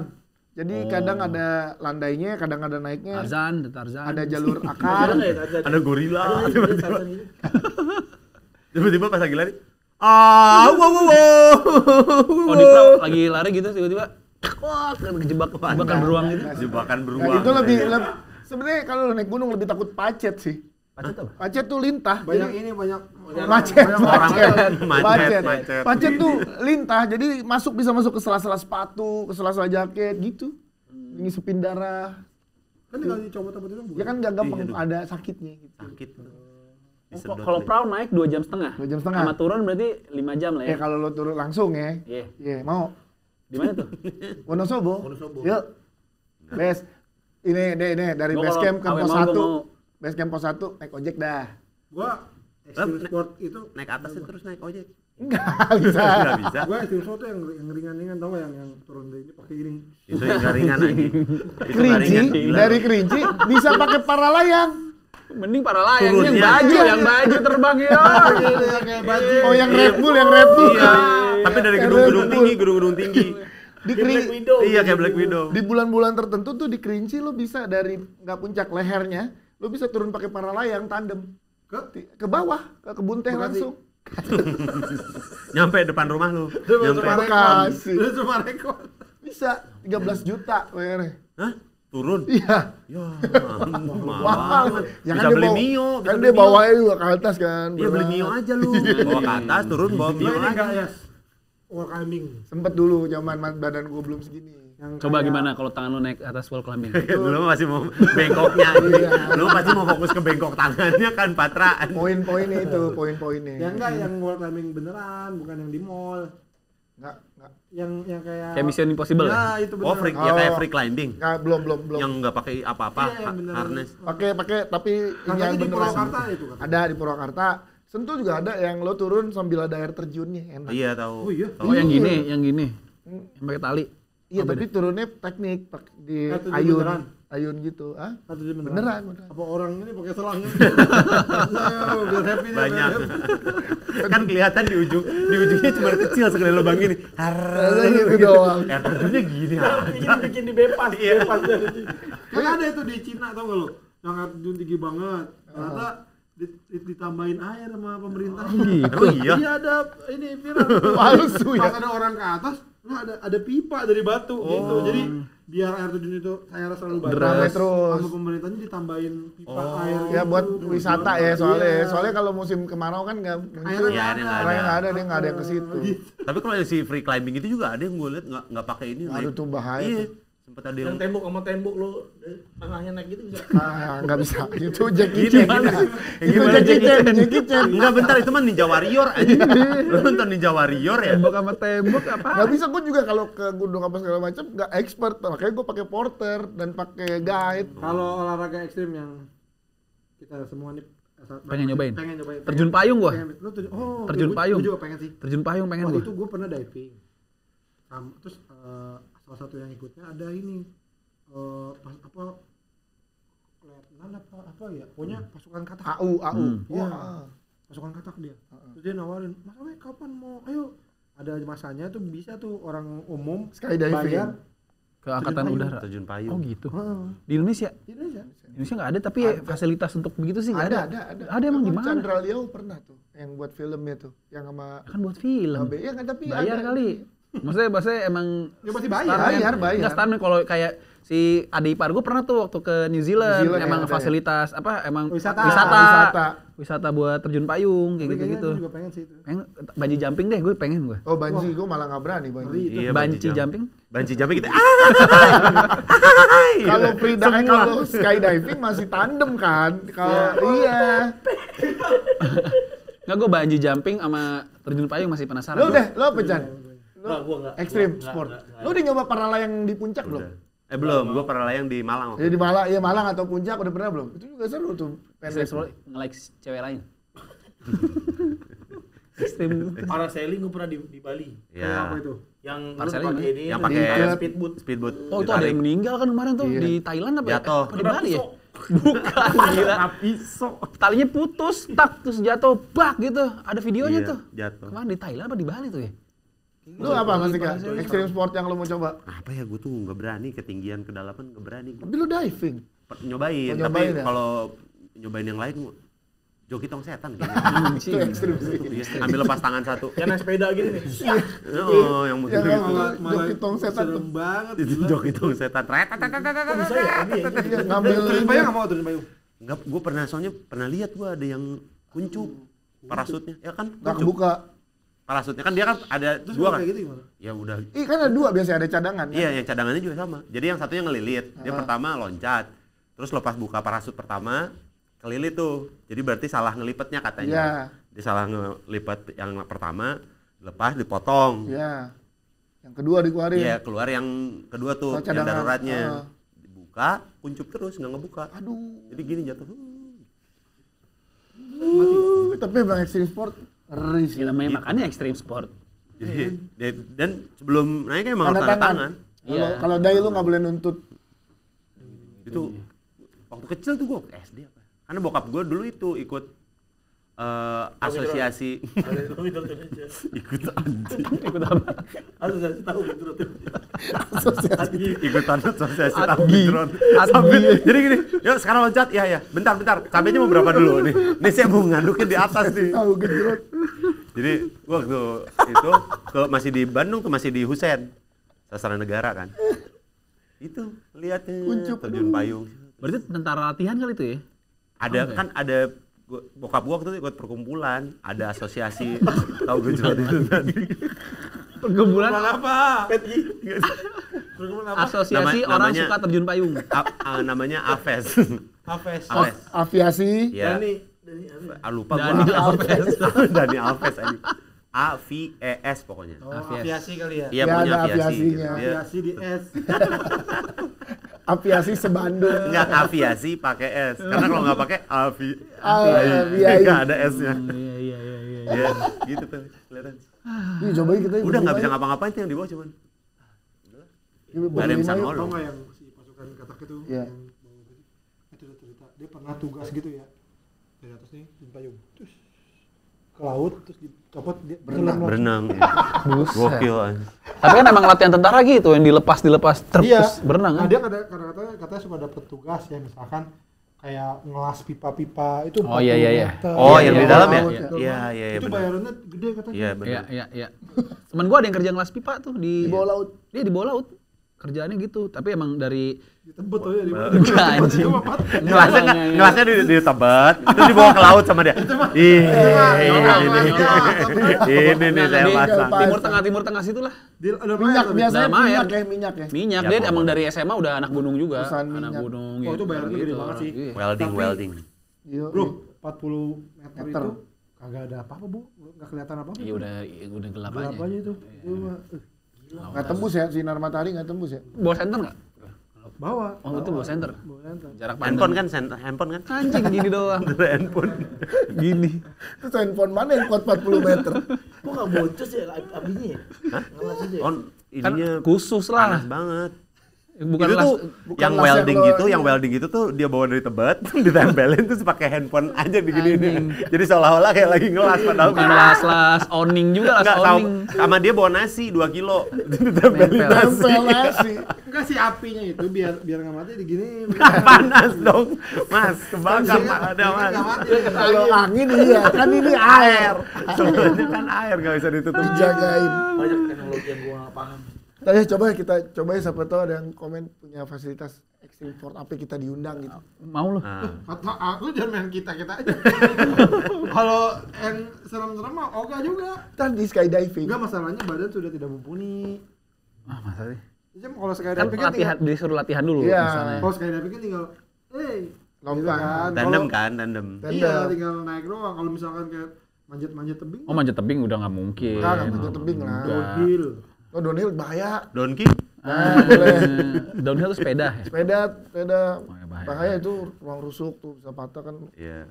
Jadi kadang ada landainya, kadang ada naiknya. Tarzan. Ada jalur akar. Ada gorila. Tiba-tiba pas lagi lari. Wow. Oh, di perahu lagi lari gitu tiba-tiba wah, kejebakan beruang gitu. Jebakan Nah, beruang. itu lebih sebenarnya kalau lu naik gunung lebih takut pacet sih. Pacet apa? Pacet tuh lintah. Banyak Jadi- ini banyak macet. Macet. Macet tuh lintah. Jadi bisa masuk ke sela-sela sepatu, ke sela-sela jaket gitu. Ngisepin darah. kan tinggal dicopot-copot itu Ya kan gak gampang ada sakitnya gitu. Sakit. Kalau perahu naik 2,5 jam. 2,5 jam. Sama turun berarti 5 jam lah ya. Kalau lo turun langsung ya. Iya. Iya, mau. Di mana tuh? Wonosobo. Yuk. Bes. Ini dari Gua base kalau camp ke awe pos mau, gua 1. mau. Base camp pos 1 naik ojek dah. Gua extreme sport itu Naik atasnya terus naik ojek. Enggak bisa. Enggak bisa. gua extreme sport tuh yang ringan-ringan tau gak yang turun dari ini pakai gini. Itu yang nggak ringan aja. Itu nggak Kerinci, ringan. Gila. dari Kerinci bisa pakai para layang. Mending para layang Turunnya. yang baju terbang ya. Kayak baju. Oh yang Red Bull. Iya. Tapi dari gedung-gedung tinggi. Di Kerinci. Iya kayak Black Widow. Di bulan-bulan tertentu tuh di Kerinci lo bisa dari nggak puncak lehernya, lo bisa turun pakai para layang tandem ke bawah, ke kebun teh langsung. Nyampe depan rumah lu. Nyampe. Bekasi. Itu cuma rekor. Bisa 13 juta bayarnya. Hah? Turun? Iya. Ya, Mahal. banget. Ya Bisa kan dia beli bawa- Mio. Kan dia bawanya juga ke atas kan. Iya beli Mio aja lu. Bawa ke atas, turun bawa Lo Mio ini enggak aja. ya? Wall climbing. Sempet dulu zaman badan gua belum segini. Yang Coba kayak- gimana kalau tangan lu naik atas wall climbing? Lu masih mau bengkoknya. Lu pasti mau fokus ke bengkok tangannya kan, Patra. Poin-poinnya itu, poin-poinnya. Ya enggak yang wall climbing beneran, bukan yang di mall. Enggak. Yang kayak Kayak Mission Impossible ya? Ya, itu beneran. Oh, freak ya kayak free climbing. Enggak, belum. Yang nggak pakai apa-apa, Iya, yang beneran. harness. Pakai tapi Katanya yang di beneran. Purwakarta itu kan. Ada di Purwakarta. Sentul juga ada yang lo turun sambil ada air terjunnya, enak. Iya tahu. Oh iya. Tahu. Oh yang gini. Yang pakai tali. Iya, tapi turunnya teknik di Itu dia ayun, beneran? ayun gitu, ah? Atau dia Beneran. Apa orang ini pakai selang? Ayo, biar happy nih, Banyak. biar happy. Kan kelihatan di ujungnya cuma kecil sekali lubang ini. Gitu doang. Air terjunnya gini aja. Bikin di bebas, Iya. bebas dari. Kan ada itu di Cina tau gak lo? Yang air terjun tinggi banget. Ternyata ditambahin air sama pemerintah. Oh iya. Iya ada ini viral. Palsu ya? Pas ada orang ke atas, nah ada pipa dari batu gitu. Jadi biar air terjun itu saya rasa selalu Rame terus. sama pemerintahnya ditambahin pipa air. Ya gitu. buat wisata ya soalnya. Iya. Soalnya kalau musim kemarau kan nggak Airnya Iya, nggak ini ada. nggak Orangnya nggak ada, dia nggak ada yang ke situ. Tapi kalau si free climbing itu juga ada yang gue lihat nggak pakai ini. Aduh, naik. tuh bahaya Iya. tuh. Sempet ada yang tembok sama tembok lo tengahnya naik gitu bisa. Ah, nggak bisa. Itu Jackie Gini, Chan. gimana? Itu Gimana Jackie Chan. Jackie Chan. Enggak bentar itu mah Ninja Warrior aja. Lu nonton Ninja Warrior ya? Tembok sama tembok apa? Nggak bisa, gue juga kalau ke gunung apa segala macam nggak expert, makanya gue pakai porter dan pakai guide. Kalau olahraga ekstrim yang kita semua nih Pengen nyobain? Pengen nyobain. Terjun payung gua. Lu Terjun payung. Gue juga pengen sih. Terjun payung pengen Waktu gua. itu gue pernah diving. Terus salah satu yang ikutnya ada ini pas apa letnan apa ya, pokoknya pasukan katak. AU. Iya. Wah. Pasukan katak dia. Terus dia nawarin, "Mas Ame kapan mau? Ayo." Ada masanya tuh bisa tuh orang umum Skydiving. bayar Ke angkatan payung. udara. Terjun Oh payung. gitu. Heeh. Di Indonesia? Di Indonesia. Indonesia nggak ada, tapi fasilitas untuk begitu sih nggak ada. Ada. Ada emang di mana? Chandra Liao pernah tuh yang buat filmnya tuh, yang sama Kan buat film. AB. Ya kan tapi Bayar ada. kali. Maksudnya emang Ya pasti bayar. Bayar. Enggak standar kalau kayak si adik ipar gue pernah tuh waktu ke New Zealand, New Zealand emang ya, ada fasilitas apa emang Wisata. wisata buat terjun payung kayak Tapi kayaknya gitu-gitu. gue juga pengen sih itu. Pengen bungee jumping deh, gue pengen gue. Oh, banji gue malah nggak berani banji. Iya, Bungee jumping. Banci jumping kita. Kalau Frida kalau skydiving masih tandem kan? Kalau iya. Enggak, gue bungee jumping sama terjun payung masih penasaran. Lo udah, lo apa Chan? Enggak, gua enggak. Ekstrim sport. Lo udah nyoba para layang di puncak belum? Belum, gua pernah layang di Malang. Ya di Malang, ya Malang atau puncak udah pernah belum? Itu juga seru tuh. Ekstrim nge-like cewek lain. Ekstrim. Parasailing gua pernah di Bali. Ya. Apa itu? Yang lu Parasailing pakai ini Yang tuh, pakai speedboat. speedboat. Oh, itu ada yang meninggal kan kemarin tuh Iya. di Thailand apa ya? Jatuh. Apa di Bali ya? Bukan, gila. Talinya putus, tak terus jatuh, bak gitu. Ada videonya Iya, tuh. jatuh. Kemarin di Thailand apa di Bali tuh ya? Lu apa masih Kak? Ekstrim sport yang lo mau coba? Apa ya, gua tuh nggak berani, ketinggian kedalaman nggak berani gua. Tapi lu diving. Nyobain, Oh, tapi nyobain ya? kalau nyobain yang lain gua joki tong setan kayaknya. Itu ekstrim sih. Iya, ambil lepas tangan satu. Yang naik sepeda gini nih. Oh, yang muter Ya, gitu. malah joki tong setan tuh. serem banget. Itu joki tong setan. Bisa ya ini ya. Iya, ngambil Terjun payung nggak mau terjun payung. Enggak, gua pernah lihat gua ada yang kuncup parasutnya. Ya kan? nggak kuncup. kebuka. Parasutnya kan dia kan ada Terus dua kalau kan. kayak gitu gimana? Ya udah. Ih, kan ada dua biasanya ada cadangan kan? Iya, yang cadangannya juga sama. Jadi yang satunya ngelilit. Dia pertama loncat. Terus lepas buka parasut pertama, kelilit tuh. Jadi berarti salah ngelipetnya katanya. Iya. Dia salah ngelipet yang pertama, lepas dipotong. Iya. Yang kedua dikeluarin. Iya, keluar yang kedua tuh, Oh, yang cadangan. daruratnya. Ah. Dibuka, kuncup terus, nggak ngebuka. Aduh. Jadi gini jatuh. Tapi emang extreme sport ngeri sih. Ya, namanya makanya extreme sport. Jadi, dan sebelum naik emang harus Tanda tanda tangan. tangan. Kalau dai lu nggak boleh nuntut. Itu waktu kecil tuh gue SD apa? Karena bokap gue dulu itu ikut asosiasi ikut anjing Ikut apa? Asosiasi tahu gitu. ikutan asosiasi tahu drone sampai jadi gini yuk sekarang loncat ya bentar cabenya mau berapa dulu nih saya mau ngadukin di atas nih Tahu gejrot. jadi gua waktu itu masih di Bandung tuh masih di Husein Sastra Negara kan itu lihatnya terjun payung Berarti tentara latihan kali itu ya? ada kan ada bokap gua waktu itu ikut perkumpulan ada asosiasi tahu gejrot itu tadi Pergumulan Apa? asosiasi orang namanya- suka terjun payung. namanya AFES Hafes. AFES Aviasi. ya Dani lupa Dani gua Alves. Dani Alves aja AVES pokoknya Oh, aviasi kali ya. iya Ya, punya ada aviasi aviasinya. Dia Aviasi di S. Aviasi sebandung. enggak aviasi pakai S karena kalau nggak pakai Aviasi. nggak ada S-nya Iya. ya gitu tuh kelihatan Ih, cobain kita. udah nggak bisa ngapa-ngapain tuh yang di bawah cuman nggak ada yang bisa Tau ngolong nggak yang si pasukan katak itu Iya. yang bawa gitu? Itu ada cerita dia pernah tugas gitu ya dari atas nih di payung terus ke laut terus dicopot dia berenang ya. gokil anjing. Tapi kan emang latihan tentara gitu yang dilepas terus Iya. berenang kan? Nah, dia katanya suka dapet tugas ya misalkan kayak ngelas pipa-pipa itu Oh, iya, 40 iya. meter. Oh, yang di dalam ya? Laut, Iya, iya, Itu benar. bayarannya gede katanya. Iya benar. Iya. Temen gua ada yang kerja ngelas pipa tuh Di bawah laut. Dia di bawah laut. Kerjaannya gitu, tapi emang dari Ditebet tuh ya di Enggak, anjing. Ngelasnya ditebet, itu dibawa ke laut sama dia. Ih, ini nih saya pasang. timur tengah situ lah. Ada Minyak biasanya Dalam air. minyak ya. Minyak Ya, dia pokoknya. emang dari SMA udah anak gunung juga. Perusahaan Anak minyak. gunung Oh, itu bayarannya gede banget sih. Iya. Welding. Iya. Bro, 40 meter Meter. itu kagak ada apa-apa, Bu. Nggak kelihatan apa-apa. Iya udah gelap Gelap aja. aja itu. Itu mah, Nggak tembus ya, sinar matahari nggak tembus ya. Bawa center enggak? bawa. Oh, itu bawa center. Bawa center. Jarak Handphone pandang. kan, handphone kan? Anjing gini doang. Handphone. Gini. Terus handphone mana yang kuat 40 meter? Kok nggak boncos ya apinya ya? Ngelas aja ya? On Kan ininya khusus lah. panas banget. Bukan itu las. tuh bukan yang las welding yang gitu, lo- yang welding itu tuh dia bawa dari Tebet, ditempelin terus pakai handphone aja begini. Jadi seolah-olah kayak lagi ngelas padahal Bukan las owning juga las enggak owning. sama dia bawa nasi 2 kilo. Ditempelin Nempel. nasi. Tempel nasi. Enggak sih apinya itu biar nggak mati digini. Panas dong. Mas, kebakar ada Mas. Nggak mati. Kalau angin iya, kan ini air. Sebenarnya kan air enggak bisa ditutup. Dijagain. Banyak teknologi yang gua nggak paham. Tadi kita coba siapa tahu ada yang komen punya fasilitas extreme sport apa kita diundang gitu. Mau lu. Nah, Kata aku jangan main kita aja. Kalau yang serem-serem mah oga juga. Tadi skydiving. Enggak masalahnya badan sudah tidak mumpuni. Ah, masa sih? Jadi kalau Kan skydiving kan latihan disuruh latihan dulu Iya. misalnya. kalau skydiving kan tinggal Lompat. tandem kan, tandem. Iya, tinggal naik doang. Kalau misalkan kayak manjat-manjat tebing, Oh, manjat tebing udah nggak mungkin. Enggak manjat tebing lah. downhill. Oh, downhill bahaya. Donkey? Nah, boleh. Downhill itu sepeda ya? Sepeda Oh, ya, bahaya. bahaya itu ruang rusuk tuh bisa patah kan. Iya.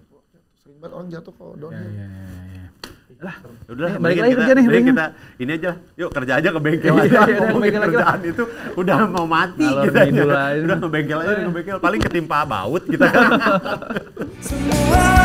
Sering banget orang jatuh kalau Iya, downhill. iya. Udah, Balik mendingan lagi kerja nih, mending mendingan. kita ini aja. Yuk kerja aja ke bengkel Iya, aja. iya, iya, Ngomongin bengkel lagi lah. kerjaan itu udah mau mati Ngalor kita ngidul aja. aja. Udah ke bengkel aja, ke bengkel. Paling ketimpa baut kita kan. Semua